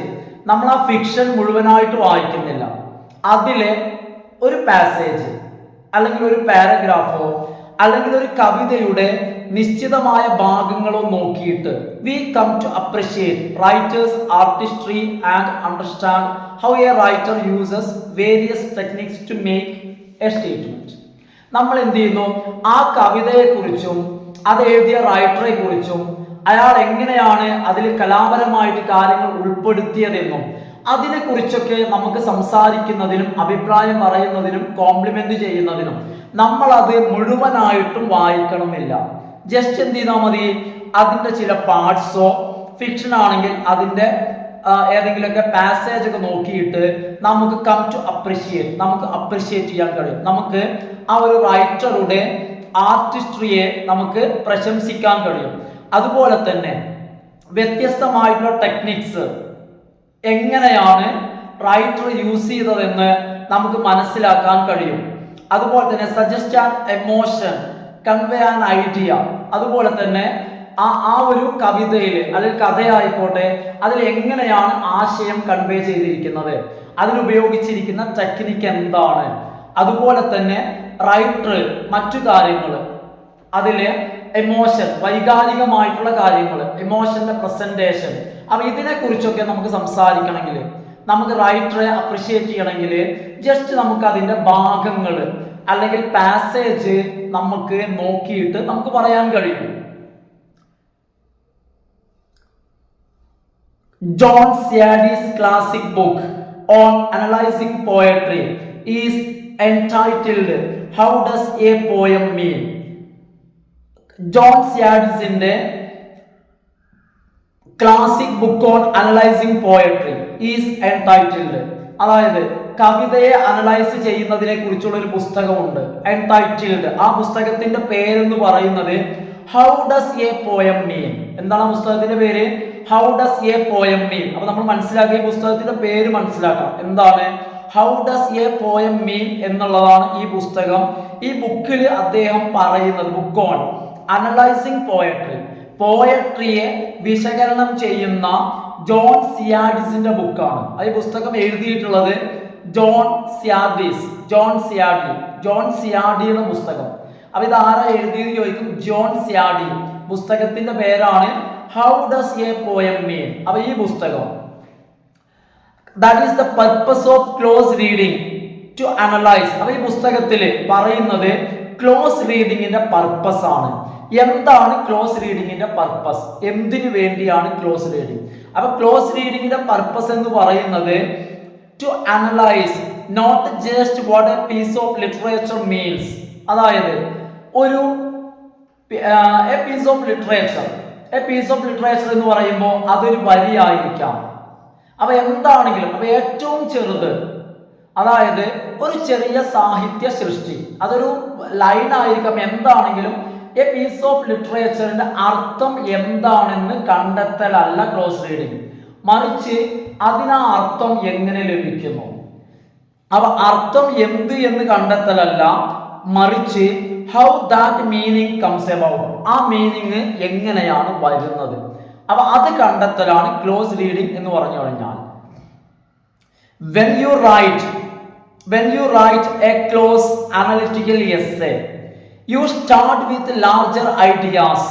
A: നമ്മൾ ആ ഫിക്ഷൻ മുഴുവനായിട്ട് വായിക്കുന്നില്ല, അതിലെ ഒരു പാസേജ് അല്ലെങ്കിൽ ഒരു പാരഗ്രാഫോ അല്ലെങ്കിൽ ഒരു കവിതയുടെ നിശ്ചിതമായ ഭാഗങ്ങളോ നോക്കിയിട്ട് we come to appreciate writer's artistry and understand how a writer uses various techniques to make a statement. നമ്മൾ എന്ത് ചെയ്യുന്നു? ആ കവിതയെക്കുറിച്ചും അത് എഴുതിയ റൈറ്ററെ കുറിച്ചും അയാൾ എങ്ങനെയാണ് അതിൽ കലാപരമായിട്ട് കാര്യങ്ങൾ ഉൾപ്പെടുത്തിയതെന്നും അതിനെക്കുറിച്ചൊക്കെ നമുക്ക് സംസാരിക്കുന്നതിനും അഭിപ്രായം പറയുന്നതിനും കോംപ്ലിമെന്റ് ചെയ്യുന്നതിനും നമ്മൾ അത് മുഴുവനായിട്ടും വായിക്കണമെന്നില്ല. ജസ്റ്റ് എന്ത് ചെയ്താൽ മതി? അതിൻ്റെ ചില പാർട്സോ, ഫിക്ഷൻ ആണെങ്കിൽ അതിൻ്റെ ഏതെങ്കിലുമൊക്കെ പാസേജ് ഒക്കെ നോക്കിയിട്ട് നമുക്ക് നമുക്ക് അപ്രിഷിയേറ്റ് ചെയ്യാൻ കഴിയും. നമുക്ക് ആ ഒരു റൈറ്ററുടെ ആർട്ടിസ്ട്രിയെ നമുക്ക് പ്രശംസിക്കാൻ കഴിയും. അതുപോലെ തന്നെ വ്യത്യസ്തമായിട്ടുള്ള ടെക്നിക്സ് എങ്ങനെയാണ് റൈറ്റർ യൂസ് ചെയ്തതെന്ന് നമുക്ക് മനസ്സിലാക്കാൻ കഴിയും. അതുപോലെ തന്നെ suggest an emotion, convey an idea, അതുപോലെ തന്നെ ആ ഒരു കവിതയിൽ അല്ലെങ്കിൽ കഥയായിക്കോട്ടെ അതിൽ എങ്ങനെയാണ് ആശയം കൺവേ ചെയ്തിരിക്കുന്നത്, അതിലുപയോഗിച്ചിരിക്കുന്ന ടെക്നിക്ക് എന്താണ്, അതുപോലെ തന്നെ റൈറ്റർ മറ്റു കാര്യങ്ങൾ, അതിലെ എമോഷൻ, വൈകാരികമായിട്ടുള്ള കാര്യങ്ങൾ, എമോഷന്റെ പ്രസന്റേഷൻ, അപ്പൊ ഇതിനെ കുറിച്ചൊക്കെ നമുക്ക് സംസാരിക്കണമെങ്കിൽ, നമുക്ക് റൈറ്ററെ അപ്രിഷിയേറ്റ് ചെയ്യണമെങ്കിൽ ജസ്റ്റ് നമുക്ക് അതിന്റെ ഭാഗങ്ങൾ അല്ലെങ്കിൽ പാസേജ് നമുക്ക് നോക്കിയിട്ട് നമുക്ക് പറയാൻ കഴിയും. ജോൺ സിയാഡി's classic book on analyzing poetry is entitled How Does a Poem Mean? John സിയാഡിന്റെ classic book on analysing poetry is entitled, അതായത് കവിതയെ അനലൈസ് ചെയ്യുന്നതിനെ കുറിച്ചുള്ള ഒരു പുസ്തകമുണ്ട്, എൻടൈറ്റിൽഡ്. ആ പുസ്തകത്തിന്റെ പേരെന്ന് പറയുന്നത് ഹൗ ഡസ് എ പോയം മീൻ. എന്താണ് ആ പുസ്തകത്തിന്റെ പേര്? How does a poem mean. അപ്പൊ നമ്മൾ മനസ്സിലാക്കിയ പുസ്തകത്തിന്റെ പേര് മനസ്സിലാക്കണം. എന്താണ് ഹൗ ഡസ് എ പോയം മീൻ എന്നുള്ളതാണ് ഈ പുസ്തകം. ഈ ബുക്കിൽ അദ്ദേഹം പറയുന്നത്, ബുക്ക് ഓൺ അനലൈസിംഗ് പോയട്രി, പോയട്രിയെ വിശകലനം ചെയ്യുന്ന ജോൺ സിയാഡിന്റെ ബുക്കാണ്. ഈ പുസ്തകം എഴുതിയിട്ടുള്ളത് ജോൺ സിയാഡിയുടെ പുസ്തകം. അപ്പൊ ഇത് ആരാ എഴുതിയെന്ന് ചോദിക്കും, ജോൺ സിയാഡി. പുസ്തകത്തിന്റെ പേരാണ് how does a poem mean. അപ്പൊ ഈ പുസ്തകം that is the purpose of close reading to analyse. അപ്പൊ ഈ പുസ്തകത്തിൽ പറയുന്നത് ക്ലോസ് റീഡിങ്ങിന്റെ പർപ്പസ് ആണ്. എന്താണ് ക്ലോസ് റീഡിങ്ങിന്റെ പർപ്പസ്, എന്തിനു വേണ്ടിയാണ് ക്ലോസ് റീഡിങ്? അപ്പൊ ക്ലോസ് റീഡിങ്ങിന്റെ പർപ്പസ് എന്ന് പറയുന്നത് to analyse not just what a piece of literature means. അതായത് ഒരു പീസ് ഓഫ് ലിറ്ററേച്ചർ എന്ന് പറയുമ്പോൾ അതൊരു വരിയായിരിക്കാം. അപ്പൊ എന്താണെങ്കിലും, അപ്പൊ ഏറ്റവും ചെറുത്, അതായത് ഒരു ചെറിയ സാഹിത്യ സൃഷ്ടി, അതൊരു ലൈൻ ആയിരിക്കാം. എന്താണെങ്കിലും എ പീസ് ഓഫ് ലിറ്ററേച്ചറിന്റെ അർത്ഥം എന്താണെന്ന് കണ്ടെത്തലല്ല ക്ലോസ് റീഡിങ്, മറിച്ച് അതിനാ അർത്ഥം എങ്ങനെ ലഭിക്കുന്നു. അപ്പൊ അർത്ഥം എന്ത് എന്ന് കണ്ടെത്തലല്ല, മറിച്ച് how that meaning comes about, ആ മീനിങ് എങ്ങനെയാണ് വരുന്നത്. അപ്പൊ അത് കണ്ടെത്തലാണ് ക്ലോസ് റീഡിങ് എന്ന് പറഞ്ഞു കഴിഞ്ഞാൽ. when you write a close analytical essay, you start with larger ideas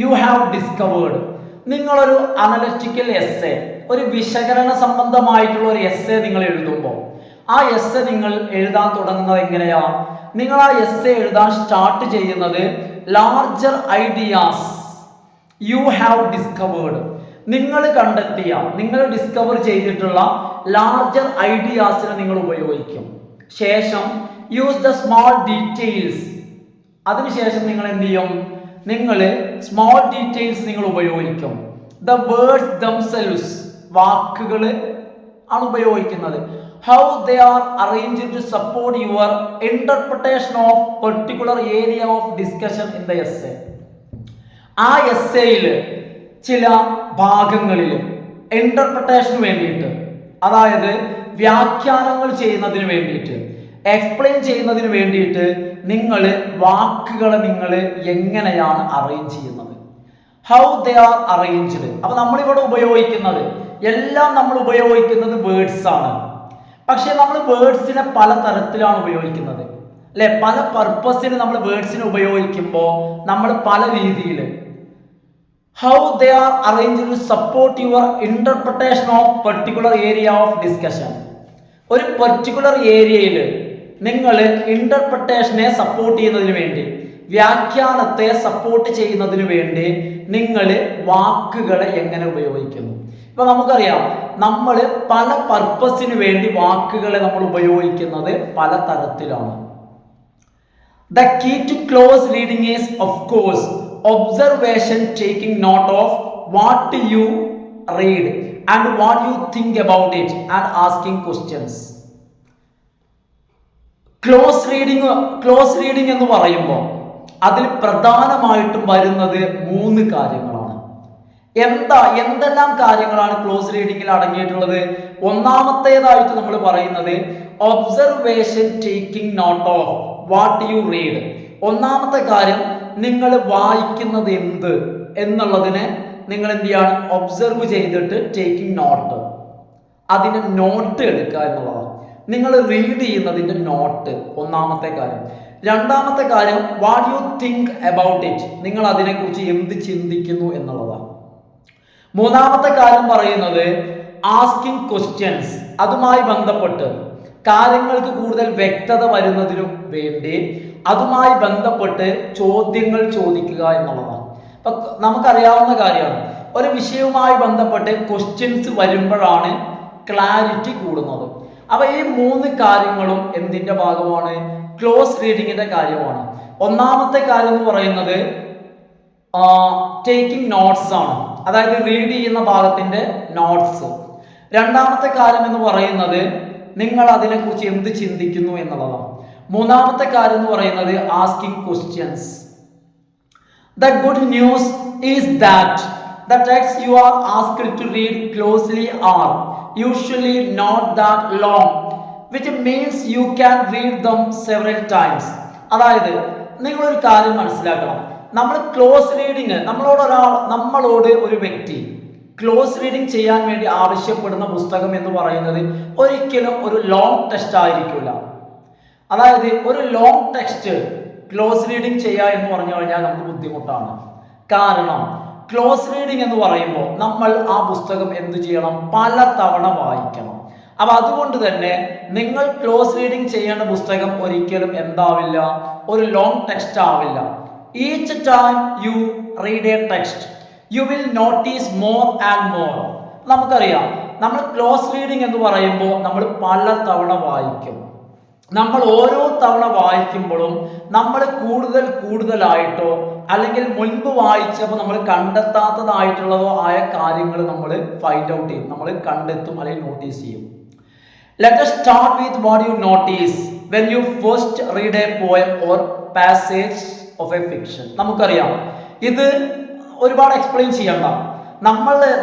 A: you have discovered. നിങ്ങളൊരു അനലിറ്റിക്കൽ എസ്സേ, ഒരു വിശകലന സംബന്ധമായിട്ടുള്ള ഒരു എസ്സേ നിങ്ങൾ എഴുതുമ്പോൾ, ആ എസ്സേ നിങ്ങൾ എഴുതാൻ തുടങ്ങുന്നത് എങ്ങനെയാ? നിങ്ങൾ ആ എസ്സേ എഴുതാൻ സ്റ്റാർട്ട് ചെയ്യുന്നത് larger ideas you have discovered, നിങ്ങൾ കണ്ടെത്തിയ, നിങ്ങൾ ഡിസ്കവർ ചെയ്തിട്ടുള്ള ലാർജർ ഐഡിയാസിനെ നിങ്ങൾ ഉപയോഗിക്കും. ശേഷം യൂസ് ദ സ്മോൾ ഡീറ്റെയിൽസ്, അതിനുശേഷം നിങ്ങൾ എന്ത് ചെയ്യും? നിങ്ങൾ സ്മോൾ ഡീറ്റെയിൽസ് നിങ്ങൾ ഉപയോഗിക്കും. ദ വേർഡ്സ് ദംസെൽവ്സ്, വാക്കുകൾ ആണ് ഉപയോഗിക്കുന്നത്. How they are arranged to support your interpretation of particular area of discussion in the essay. ആ എസ്സേയിൽ ചില ഭാഗങ്ങളിൽ ഇന്റർപ്രിട്ടേഷന് വേണ്ടിയിട്ട്, അതായത് വ്യാഖ്യാനങ്ങൾ ചെയ്യുന്നതിന് വേണ്ടിയിട്ട്, എക്സ്പ്ലെയിൻ ചെയ്യുന്നതിന് വേണ്ടിയിട്ട് നിങ്ങൾ വാക്കുകളെ നിങ്ങൾ എങ്ങനെയാണ് അറേഞ്ച് ചെയ്യുന്നത്? How they are arranged. അപ്പൊ നമ്മളിവിടെ ഉപയോഗിക്കുന്നത് എല്ലാം, നമ്മൾ ഉപയോഗിക്കുന്നത് വേർഡ്സ് ആണ്. പക്ഷെ നമ്മൾ വേർഡ്സിനെ പല തരത്തിലാണ് ഉപയോഗിക്കുന്നത്, അല്ലെ? പല പർപ്പസിന് നമ്മൾ വേർഡ്സിനെ ഉപയോഗിക്കുമ്പോൾ നമ്മൾ പല രീതിയിൽ. How they are arranged to support your interpretation of particular area of discussion. ഒരു പെർട്ടിക്കുലർ ഏരിയയിൽ നിങ്ങൾ ഇന്റർപ്രിട്ടേഷനെ സപ്പോർട്ട് ചെയ്യുന്നതിന് വേണ്ടി, വ്യാഖ്യാനത്തെ സപ്പോർട്ട് ചെയ്യുന്നതിന് വേണ്ടി നിങ്ങൾ വാക്കുകളെ എങ്ങനെ ഉപയോഗിക്കുന്നു? ഇപ്പൊ നമുക്കറിയാം, നമ്മൾ പല പർപ്പസിന് വേണ്ടി വാക്കുകളെ നമ്മൾ ഉപയോഗിക്കുന്നത് പല തരത്തിലാണ്. The key to close reading is, of course, observation, taking note of what you read and what you think about it and asking questions. Close reading എന്ന് പറയുമ്പോൾ അതിൽ പ്രധാനമായിട്ടും വരുന്നത് 3 കാര്യങ്ങളാണ്. എന്തെല്ലാം കാര്യങ്ങളാണ് ക്ലോസ് റീഡിംഗിൽ അടങ്ങിയിട്ടുള്ളത്? ഒന്നാമത്തേതായിട്ട് നമ്മൾ പറയുന്നത് observation, taking note of what you read. ഒന്നാമത്തെ കാര്യം, നിങ്ങൾ വായിക്കുന്നത് എന്ത് എന്നുള്ളതിനെ നിങ്ങൾ എന്ത് ചെയ്യാണ്? ഒബ്സർവ് ചെയ്തിട്ട് ടേക്കിംഗ് നോട്ട്, അതിന്റെ നോട്ട് എടുക്കുക എന്നുള്ളതാണ്. നിങ്ങൾ റീഡ് ചെയ്യുന്നതിന്റെ നോട്ട് ഒന്നാമത്തെ കാര്യം. രണ്ടാമത്തെ കാര്യം what you think about it, നിങ്ങൾ അതിനെക്കുറിച്ച് എന്ത് ചിന്തിക്കുന്നു എന്നുള്ളതാണ്. മൂന്നാമത്തെ കാര്യം പറയുന്നത് ആസ്കിംഗ് ക്വസ്റ്റ്യൻസ്, അതുമായി ബന്ധപ്പെട്ട് കാര്യങ്ങൾക്ക് കൂടുതൽ വ്യക്തത വരുന്നതിനു വേണ്ടി അതുമായി ബന്ധപ്പെട്ട് ചോദ്യങ്ങൾ ചോദിക്കുക എന്നുള്ളതാണ്. അപ്പൊ നമുക്കറിയാവുന്ന കാര്യമാണ്, ഒരു വിഷയവുമായി ബന്ധപ്പെട്ട് ക്വസ്റ്റ്യൻസ് വരുമ്പോഴാണ് ക്ലാരിറ്റി കൂടുന്നത്. അപ്പൊ ഈ 3 കാര്യങ്ങളും എന്തിന്റെ ഭാഗമാണ്? ക്ലോസ് റീഡിങ്ങിന്റെ കാര്യമാണ്. ഒന്നാമത്തെ കാര്യം എന്ന് പറയുന്നത് ടേക്കിംഗ് നോട്ട്സ് ആണ്, അതായത് റീഡ് ചെയ്യുന്ന ഭാഗത്തിന്റെ നോട്ട്സ്. രണ്ടാമത്തെ കാര്യം എന്ന് പറയുന്നത് നിങ്ങൾ അതിനെക്കുറിച്ച് എന്ത് ചിന്തിക്കുന്നു എന്നുള്ളതാണ്. മൂന്നാമത്തെ കാര്യം എന്ന് പറയുന്നത് asking questions. The good news is that the texts you are asked to read closely are usually not that long, which means you can read them several times. അതായത് നിങ്ങളൊരു കാര്യം മനസ്സിലാക്കണം, നമ്മൾ ക്ലോസ് റീഡിങ്, നമ്മളോട് ഒരു വ്യക്തി ക്ലോസ് റീഡിങ് ചെയ്യാൻ വേണ്ടി ആവശ്യപ്പെടുന്ന പുസ്തകം എന്ന് പറയുന്നത് ഒരിക്കലും ഒരു ലോങ് ടെക്സ്റ്റ് ആയിരിക്കില്ല. അതായത് ഒരു ലോങ് ടെക്സ്റ്റ് ക്ലോസ് റീഡിങ് ചെയ്യുക എന്ന് പറഞ്ഞു കഴിഞ്ഞാൽ നമുക്ക് ബുദ്ധിമുട്ടാണ്. കാരണം ക്ലോസ് റീഡിങ് എന്ന് പറയുമ്പോൾ നമ്മൾ ആ പുസ്തകം എന്ത് ചെയ്യണം? പല തവണ വായിക്കണം. അപ്പൊ അതുകൊണ്ട് തന്നെ നിങ്ങൾ ക്ലോസ് റീഡിങ് ചെയ്യേണ്ട പുസ്തകം ഒരിക്കലും എന്താവില്ല? ഒരു ലോങ് ടെക്സ്റ്റ് ആവില്ല. Each time you read A text you will notice more and more. നമുക്കറിയാം, നമ്മൾ ക്ലോസ് റീഡിങ് എന്ന് പറയുമ്പോൾ നമ്മൾ പല തവണ വായിക്കും. നമ്മൾ ഓരോ തവണ വായിക്കുമ്പോഴും നമ്മൾ കൂടുതലായിട്ടോ അല്ലെങ്കിൽ മുൻപ് വായിച്ചപ്പോൾ നമ്മൾ കണ്ടെത്താത്തതായിട്ടുള്ളതോ ആയ കാര്യങ്ങൾ നമ്മൾ ഫൈൻഡ് ഔട്ട് ചെയ്യും, നമ്മൾ കണ്ടെത്തും അല്ലെങ്കിൽ നോട്ടീസ് ചെയ്യും. Let us start with what you notice when you first read a poem or passage of a fiction. നമുക്കറിയാം, ഇത് ഒരുപാട് എക്സ്പ്ലെയിൻ ചെയ്യണ്ട.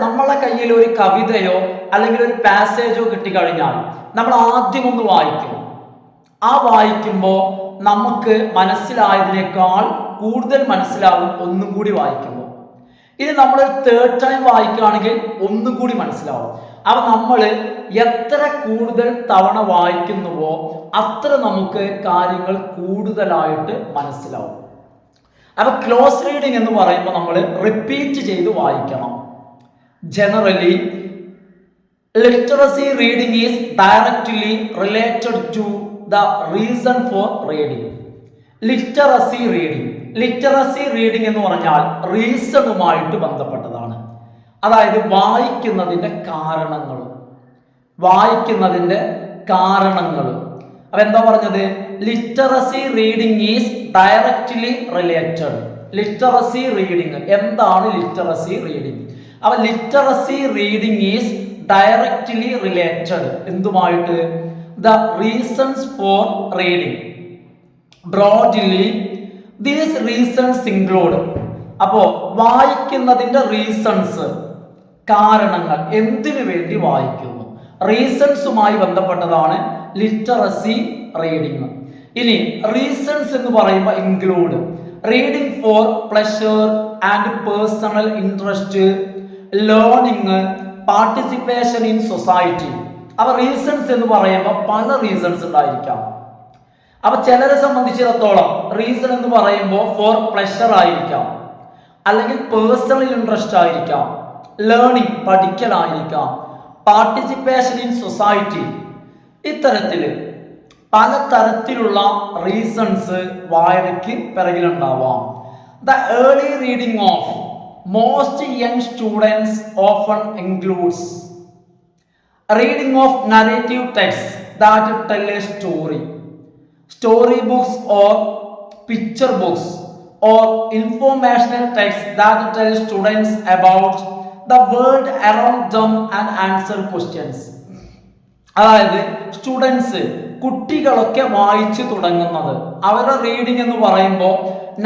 A: നമ്മളെ കയ്യിൽ ഒരു കവിതയോ അല്ലെങ്കിൽ ഒരു പാസേജോ കിട്ടിക്കഴിഞ്ഞാൽ നമ്മൾ ആദ്യം ഒന്ന് വായിക്കും. ആ വായിക്കുമ്പോൾ നമുക്ക് മനസ്സിലായതിനേക്കാൾ കൂടുതൽ മനസ്സിലാവും ഒന്നും കൂടി വായിക്കുമ്പോൾ. ഇത് നമ്മളൊരു 3rd ടൈം വായിക്കുകയാണെങ്കിൽ ഒന്നും കൂടി മനസ്സിലാവും. അപ്പൊ നമ്മൾ എത്ര കൂടുതൽ തവണ വായിക്കുന്നുവോ അത്ര നമുക്ക് കാര്യങ്ങൾ കൂടുതലായിട്ട് മനസ്സിലാവും. അപ്പൊ ക്ലോസ് റീഡിംഗ് എന്ന് പറയുമ്പോൾ നമ്മൾ റിപ്പീറ്റ് ചെയ്ത് വായിക്കണം. Generally literacy reading is directly related to the reason for reading. Literacy reading എന്ന് പറഞ്ഞാൽ റീസണുമായിട്ട് ബന്ധപ്പെട്ടതാണ്. അതായത് വായിക്കുന്നതിന്റെ കാരണങ്ങൾ. അപ്പൊ എന്താ പറഞ്ഞത്? Literacy reading is directly related. Literacy reading എന്താണ്? Literacy reading. അപ്പൊ literacy reading is directly related എന്തുമായിട്ട്? The reasons for reading. Broadly these reasons include. അപ്പോ വായിക്കുന്നതിന്റെ റീസൺസ്, കാരണങ്ങൾ, എന്തിനു വേണ്ടി വായിക്കുന്നു, റീസൺസുമായി ബന്ധപ്പെട്ടതാണ് ലിറ്ററസി റീഡിംഗ്. ഇനി റീസൺസ് എന്ന് പറയുമ്പോൾ include reading four pleasure and personal interest, learning, participation in society. അപ്പൊ റീസൺസ് എന്ന് പറയുമ്പോൾ പല റീസൺസ് ഉണ്ടായിരിക്കാം. അപ്പൊ ചിലരെ സംബന്ധിച്ചിടത്തോളം റീസൺ എന്ന് പറയുമ്പോൾ ഫോർ പ്ലഷർ ആയിരിക്കാം, അല്ലെങ്കിൽ പേഴ്സണൽ ഇൻട്രസ്റ്റ് ആയിരിക്കാം, ലേണിംഗ് പഠിക്കലായിരിക്കാം, പാർട്ടിസിപ്പേഷൻ ഇൻ സൊസൈറ്റി. ഇത്തരത്തില് പലതരത്തിലുള്ള റീസൺസ് വായനയ്ക്ക് പിറകിലുണ്ടാവാം. The early reading of most young students often includes reading of narrative text that tell a story, story books or picture books or informational texts that tell students about the world around them and answer questions. അതായത് students, കുട്ടികളൊക്കെ വായിച്ചു തുടങ്ങുന്നത്, അവരുടെ reading എന്ന് പറയുമ്പോൾ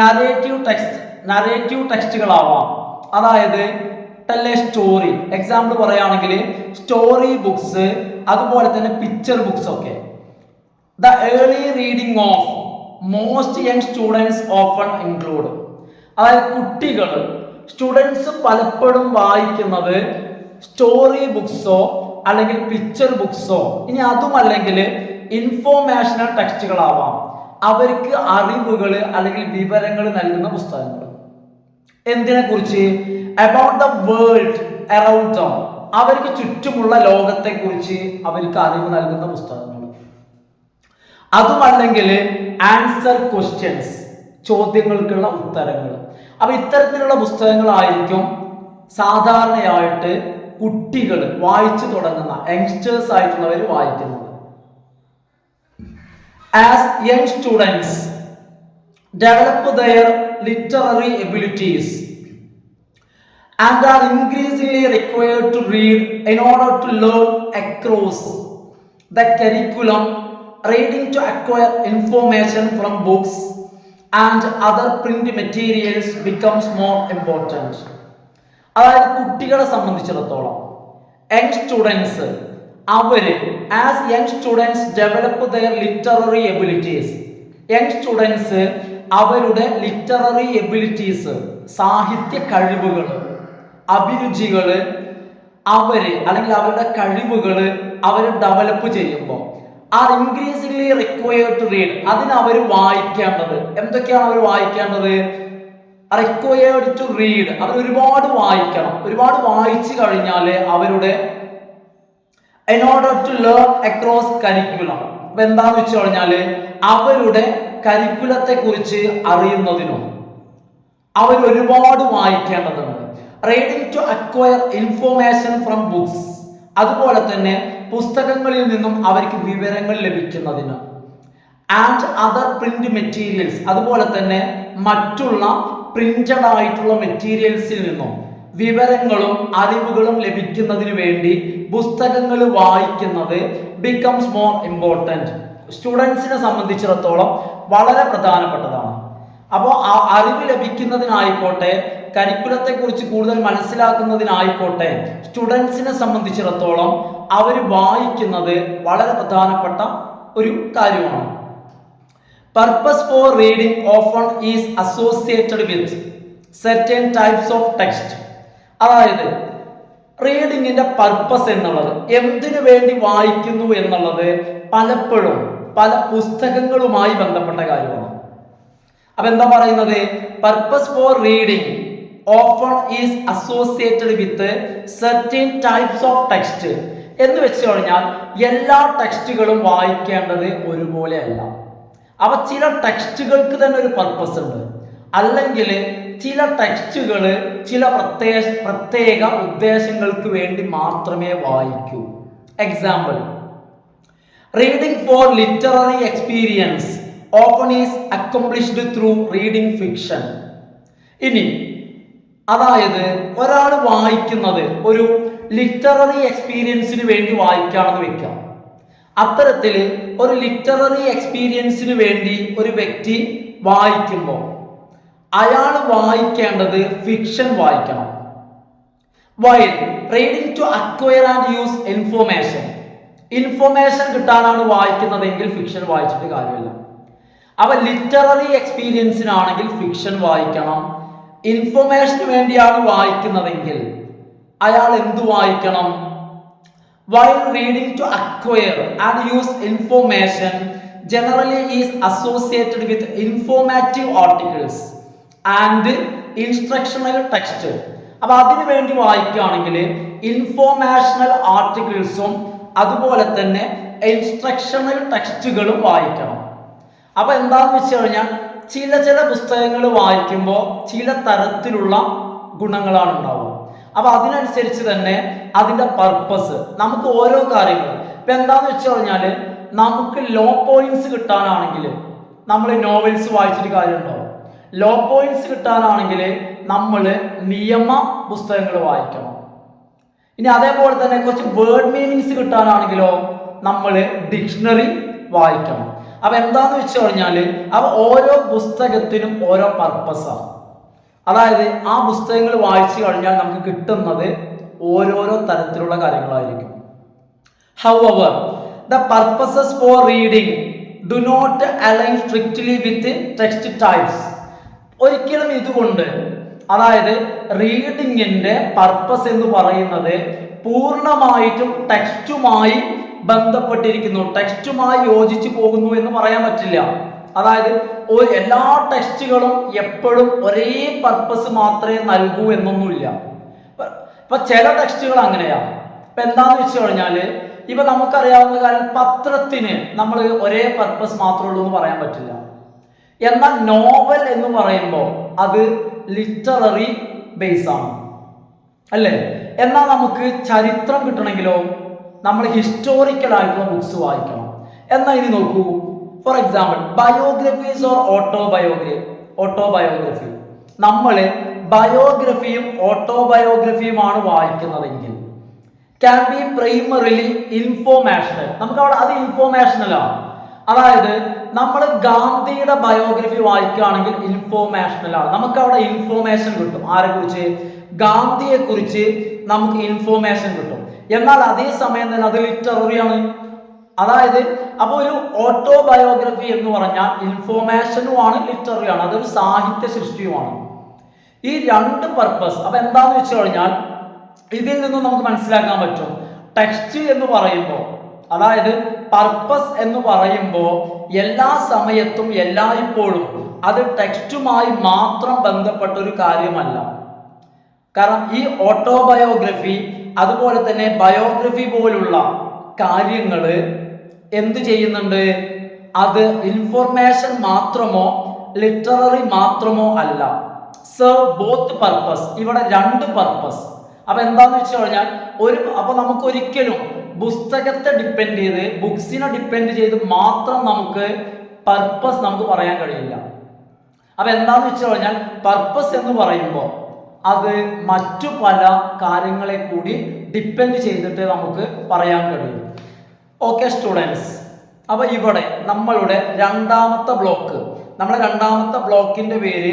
A: narrative ടെക്സ്റ്റുകളാവാം. അതായത് tell a story, example പറയുകയാണെങ്കിൽ story books, അതുപോലെ തന്നെ പിക്ചർ ബുക്സ് ഒക്കെ. The early reading of most young students often include, അതായത് കുട്ടികൾ, സ്റ്റുഡൻസ് പലപ്പോഴും വായിക്കുന്നത് സ്റ്റോറി ബുക്സോ അല്ലെങ്കിൽ പിക്ചർ ബുക്സോ, ഇനി അതുമല്ലെങ്കിൽ ഇൻഫോർമേഷണൽ ടെക്സ്റ്റുകളാവാം, അവർക്ക് അറിവുകൾ അല്ലെങ്കിൽ വിവരങ്ങൾ നൽകുന്ന പുസ്തകങ്ങൾ. എന്തിനെ കുറിച്ച്? About the world around them, അവർക്ക് ചുറ്റുമുള്ള ലോകത്തെ കുറിച്ച് അവർക്ക് അറിവ് നൽകുന്ന പുസ്തകങ്ങൾ. അതുമല്ലെങ്കിൽ ആൻസർ ക്വസ്റ്റ്യൻസ്, ചോദ്യങ്ങൾക്കുള്ള ഉത്തരങ്ങൾ. അപ്പൊ ഇത്തരത്തിലുള്ള പുസ്തകങ്ങളായിരിക്കും സാധാരണയായിട്ട് കുട്ടികൾ വായിച്ചു തുടങ്ങുന്ന യങ്സ്റ്റേഴ്സ് ആയിട്ടുള്ളവർ വായിക്കുന്നത്. As young students develop their literary abilities and are increasingly required to read in order to learn across the curriculum, reading to acquire information from books and other print materials becomes more important. അതായത് കുട്ടികളെ സംബന്ധിച്ചിടത്തോളം young students, അവര് as young students develop their literary abilities, young students അവരുടെ literary abilities, സാഹിത്യ കഴിവുകൾ, അഭിരുചികൾ, അവര് അല്ലെങ്കിൽ അവരുടെ കഴിവുകൾ അവർ ഡെവലപ്പ് ചെയ്യുമ്പോൾ are increasingly required to read, അതിന് അവർ വായിക്കേണ്ടത് എന്തൊക്കെയാണ്? അവർ വായിക്കേണ്ടത് റിക്വയർഡ് ടു റീഡ്, അവർ ഒരുപാട് വായിക്കണം. ഒരുപാട് വായിച്ചു കഴിഞ്ഞാൽ അവരുടെ in order to learn across curriculum, അപ്പൊ എന്താന്ന് വെച്ച് കഴിഞ്ഞാൽ അവരുടെ കരിക്കുലത്തെ കുറിച്ച് അറിയുന്നതിനും അവർ ഒരുപാട് വായിക്കേണ്ടതുണ്ട്. Reading to acquire information from books, അതുപോലെ തന്നെ പുസ്തകങ്ങളിൽ നിന്നും അവർക്ക് വിവരങ്ങൾ ലഭിക്കുന്നതിന്. ആൻഡ് അതർ പ്രിന്റ് മെറ്റീരിയൽസ്, അതുപോലെ തന്നെ മറ്റുള്ള പ്രിന്റഡ് ആയിട്ടുള്ള മെറ്റീരിയൽസിൽ നിന്നും വിവരങ്ങളും അറിവുകളും ലഭിക്കുന്നതിന് വേണ്ടി പുസ്തകങ്ങൾ വായിക്കുന്നത് ബിക്കംസ് മോർ ഇമ്പോർട്ടൻറ്റ്. സ്റ്റുഡൻസിനെ സംബന്ധിച്ചിടത്തോളം വളരെ പ്രധാനപ്പെട്ടതാണ്. അപ്പോൾ ആ അറിവ് ലഭിക്കുന്നതിനായിക്കോട്ടെ, കരിക്കുലത്തെ കുറിച്ച് കൂടുതൽ മനസ്സിലാക്കുന്നതിനായിക്കോട്ടെ, സ്റ്റുഡൻസിനെ സംബന്ധിച്ചിടത്തോളം അവർ വായിക്കുന്നത് വളരെ പ്രധാനപ്പെട്ട ഒരു കാര്യമാണ്. Purpose for reading often is associated with certain types of text. അതായത് റീഡിങ്ങിന്റെ പർപ്പസ് എന്നുള്ളത്, എന്തിനു വേണ്ടി വായിക്കുന്നു എന്നുള്ളത് പലപ്പോഴും പല പുസ്തകങ്ങളുമായി ബന്ധപ്പെട്ട കാര്യമാണ്. അപ്പൊ എന്താ പറയുന്നത്? Purpose for reading often is associated with certain types of text എന്ന് വെച്ച് കഴിഞ്ഞാൽ എല്ലാ ടെക്സ്റ്റുകളും വായിക്കേണ്ടത് ഒരുപോലെ അല്ല. അപ്പൊ ചില ടെക്സ്റ്റുകൾക്ക് തന്നെ ഒരു പർപ്പസ് ഉണ്ട്, അല്ലെങ്കിൽ ചില ടെക്സ്റ്റുകൾ ചില പ്രത്യേക ഉദ്ദേശങ്ങൾക്ക് വേണ്ടി മാത്രമേ വായിക്കൂ. Example, reading four literary experience often is accomplished through reading fiction. ഇനി അതായത് ഒരാൾ വായിക്കുന്നത് ഒരു ലിറ്റററി എക്സ്പീരിയൻസിന് വേണ്ടി വായിക്കുകയാണെന്ന് വെക്കാം. അത്തരത്തിൽ ഒരു ലിറ്റററി എക്സ്പീരിയൻസിന് വേണ്ടി ഒരു വ്യക്തി വായിക്കുമ്പോൾ അയാൾ വായിക്കേണ്ടത് ഫിക്ഷൻ വായിക്കണം. While reading to acquire and use information കിട്ടാനാണ് വായിക്കുന്നതെങ്കിൽ ഫിക്ഷൻ വായിച്ചിട്ട് കാര്യമില്ല. അവ ലിറ്റററി എക്സ്പീരിയൻസിനാണെങ്കിൽ ഫിക്ഷൻ വായിക്കണം. ഇൻഫോർമേഷന് വേണ്ടിയാണ് വായിക്കുന്നതെങ്കിൽ അയാൾ എന്തു വായിക്കണം? While reading to acquire and use information generally is associated with informative articles and instructional text. അപ്പൊ അതിനു വേണ്ടി വായിക്കുകയാണെങ്കിൽ ഇൻഫോർമേഷണൽ ആർട്ടിക്കിൾസും അതുപോലെ തന്നെ ഇൻസ്ട്രക്ഷണൽ ടെക്സ്റ്റുകളും വായിക്കണം. അപ്പൊ എന്താന്ന് വെച്ച് കഴിഞ്ഞാൽ ചില പുസ്തകങ്ങൾ വായിക്കുമ്പോൾ ചില തരത്തിലുള്ള ഗുണങ്ങളാണ് ഉണ്ടാവുക. അപ്പൊ അതിനനുസരിച്ച് തന്നെ അതിന്റെ പർപ്പസ് നമുക്ക് ഓരോ കാര്യങ്ങളും. ഇപ്പൊ എന്താന്ന് വെച്ച് കഴിഞ്ഞാൽ നമുക്ക് ലോ പോയിന്റ്സ് കിട്ടാനാണെങ്കിൽ നമ്മൾ നോവൽസ് വായിച്ചിട്ട് കാര്യമുണ്ടാവും. ലോ പോയിന്റ്സ് കിട്ടാനാണെങ്കിൽ നമ്മൾ നിയമ പുസ്തകങ്ങൾ വായിക്കണം. ഇനി അതേപോലെ തന്നെ കുറച്ച് വേർഡ് മീനിങ്സ് കിട്ടാനാണെങ്കിലോ നമ്മൾ ഡിക്ഷണറി വായിക്കണം. അപ്പൊ എന്താന്ന് വെച്ച് കഴിഞ്ഞാല് അപ്പൊ ഓരോ പുസ്തകത്തിനും ഓരോ പർപ്പസാണ്. അതായത് ആ പുസ്തകങ്ങൾ വായിച്ചു കഴിഞ്ഞാൽ നമുക്ക് കിട്ടുന്നത് ഓരോരോ തരത്തിലുള്ള കാര്യങ്ങളായിരിക്കും. However, the purposes for reading do not align strictly with text types. ഒരിക്കലും ഇതുകൊണ്ട് അതായത് റീഡിങ്ങിന്റെ പർപ്പസ് എന്ന് പറയുന്നത് പൂർണ്ണമായിട്ടും ടെക്സ്റ്റുമായി ബന്ധപ്പെട്ടിരിക്കുന്നു, ടെക്സ്റ്റുമായി യോജിച്ചു പോകുന്നു എന്ന് പറയാൻ പറ്റില്ല. അതായത് എല്ലാ ടെക്സ്റ്റുകളും എപ്പോഴും ഒരേ പർപ്പസ് മാത്രമേ നൽകൂ എന്നൊന്നുമില്ല. ഇപ്പൊ ചില ടെക്സ്റ്റുകൾ അങ്ങനെയാണ്. ഇപ്പൊ എന്താന്ന് വെച്ച് കഴിഞ്ഞാല് ഇപ്പൊ നമുക്കറിയാവുന്ന കാര്യം പത്രത്തിന് നമ്മൾ ഒരേ പർപ്പസ് മാത്രമേ ഉള്ളൂ എന്ന് പറയാൻ പറ്റില്ല. എന്നാൽ നോവൽ എന്ന് പറയുമ്പോൾ അത് ലിറ്റററി ബേസ് ആണ് അല്ലേ. എന്നാൽ നമുക്ക് ചരിത്രം കിട്ടണമെങ്കിലോ നമ്മൾ ഹിസ്റ്റോറിക്കൽ ആയിട്ടുള്ള ബുക്സ് വായിക്കണം. എന്നാൽ ഇനി നോക്കൂ, for example biographies or autobiography. നമ്മൾ ബയോഗ്രഫിയും ഓട്ടോബയോഗ്രഫിയുമാണ് വായിക്കുന്നതെങ്കിൽ ക്യാൻ ബി പ്രൈമറിലി ഇൻഫോർമേഷണൽ. നമുക്ക് അവിടെ അത് ഇൻഫോർമേഷണലാണ്. അതായത് നമ്മൾ ഗാന്ധിയുടെ ബയോഗ്രഫി വായിക്കുകയാണെങ്കിൽ ഇൻഫോർമേഷണൽ ആണ്. നമുക്ക് അവിടെ ഇൻഫോർമേഷൻ കിട്ടും. ആരെ കുറിച്ച്? ഗാന്ധിയെ കുറിച്ച് നമുക്ക് ഇൻഫോർമേഷൻ കിട്ടും. എന്നാൽ അതേ സമയം തന്നെ അത് ലിറ്റററി ആണ്. അതായത് അപ്പൊ ഒരു ഓട്ടോബയോഗ്രഫി എന്ന് പറഞ്ഞാൽ ഇൻഫോർമേഷനുമാണ്, ലിറ്റററി ആണ്, അതൊരു സാഹിത്യ സൃഷ്ടിയുമാണ്. ഈ രണ്ട് പർപ്പസ് അപ്പൊ എന്താന്ന് വെച്ച് കഴിഞ്ഞാൽ ഇതിൽ നിന്നും നമുക്ക് മനസ്സിലാക്കാൻ പറ്റും ടെക്സ്റ്റ് എന്ന് പറയുമ്പോൾ, അതായത് പർപ്പസ് എന്ന് പറയുമ്പോൾ എല്ലാ സമയത്തും എല്ലായ്പ്പോഴും അത് ടെക്സ്റ്റുമായി മാത്രം ബന്ധപ്പെട്ട ഒരു കാര്യമല്ല. കാരണം ഈ ഓട്ടോബയോഗ്രഫി അതുപോലെ തന്നെ ബയോഗ്രഫി പോലുള്ള കാര്യങ്ങൾ എന്ത് ചെയ്യുന്നുണ്ട്? അത് ഇൻഫോർമേഷൻ മാത്രമോ ലിറ്റററി മാത്രമോ അല്ല, സെർവ് ബോത്ത് പർപ്പസ്. ഇവിടെ രണ്ട് പർപ്പസ്. അപ്പൊ എന്താന്ന് വെച്ച് കഴിഞ്ഞാൽ അപ്പൊ നമുക്ക് ഒരിക്കലും പുസ്തകത്തെ ഡിപ്പെൻഡ് ചെയ്ത് ബുക്സിനെ ഡിപ്പെൻഡ് ചെയ്ത് മാത്രം നമുക്ക് പർപ്പസ് നമുക്ക് പറയാൻ കഴിയില്ല. അപ്പൊ എന്താന്ന് വെച്ച് കഴിഞ്ഞാൽ പർപ്പസ് എന്ന് പറയുമ്പോൾ അത് മറ്റു പല കാര്യങ്ങളെ കൂടി ഡിപ്പെൻഡ് ചെയ്തിട്ട് നമുക്ക് പറയാൻ കഴിയും. ഓക്കെ സ്റ്റുഡൻസ്, അപ്പൊ ഇവിടെ നമ്മളുടെ രണ്ടാമത്തെ ബ്ലോക്കിന്റെ പേര്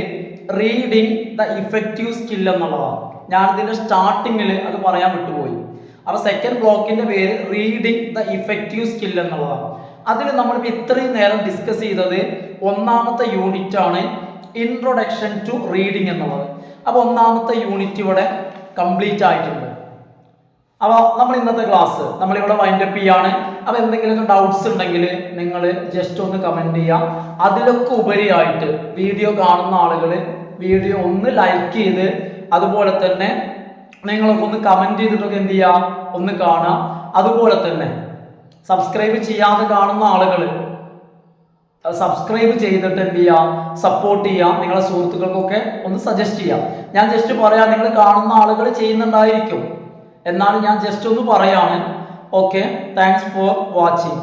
A: റീഡിങ് ദ ഇഫക്റ്റീവ് സ്കിൽ എന്നുള്ളതാണ്. ഞാനിതിന്റെ സ്റ്റാർട്ടിങ്ങിൽ അത് പറയാൻ വിട്ടുപോയി. അപ്പൊ സെക്കൻഡ് ബ്ലോക്കിന്റെ പേര് റീഡിങ് ദ ഇഫക്റ്റീവ് സ്കിൽ എന്നുള്ളതാണ്. അതിൽ നമ്മൾ ഇത്രയും നേരം ഡിസ്കസ് ചെയ്തത് ഒന്നാമത്തെ യൂണിറ്റ് ആണ്, ഇൻട്രൊഡക്ഷൻ ടു റീഡിങ് എന്നുള്ളത്. അപ്പൊ ഒന്നാമത്തെ യൂണിറ്റ് ഇവിടെ കംപ്ലീറ്റ് ആയിട്ടുണ്ട്. അപ്പോൾ നമ്മൾ ഇന്നത്തെ ക്ലാസ് നമ്മളിവിടെ വൈൻഡപ്പ് ചെയ്യാണ്. അപ്പോൾ എന്തെങ്കിലും ഡൗട്ട്സ് ഉണ്ടെങ്കിൽ നിങ്ങൾ ജസ്റ്റ് ഒന്ന് കമൻറ്റ് ചെയ്യാം. അതിലൊക്കെ ഉപരിയായിട്ട് വീഡിയോ കാണുന്ന ആളുകൾ വീഡിയോ ഒന്ന് ലൈക്ക് ചെയ്ത് അതുപോലെ തന്നെ നിങ്ങളൊക്കെ ഒന്ന് കമൻറ്റ് ചെയ്തിട്ടൊക്കെ എന്ത് ചെയ്യുക, ഒന്ന് കാണാം. അതുപോലെ തന്നെ സബ്സ്ക്രൈബ് ചെയ്യാതെ കാണുന്ന ആളുകൾ സബ്സ്ക്രൈബ് ചെയ്തിട്ട് എന്ത് ചെയ്യാം, സപ്പോർട്ട് ചെയ്യാം. നിങ്ങളെ സുഹൃത്തുക്കൾക്കൊക്കെ ഒന്ന് സജസ്റ്റ് ചെയ്യാം. ഞാൻ ജസ്റ്റ് പറയാം, നിങ്ങൾ കാണുന്ന ആളുകൾ ചെയ്യുന്നുണ്ടായിരിക്കും, എന്നാലും ഞാൻ ജസ്റ്റ് ഒന്ന് പറയാണ്. Okay, thanks for watching.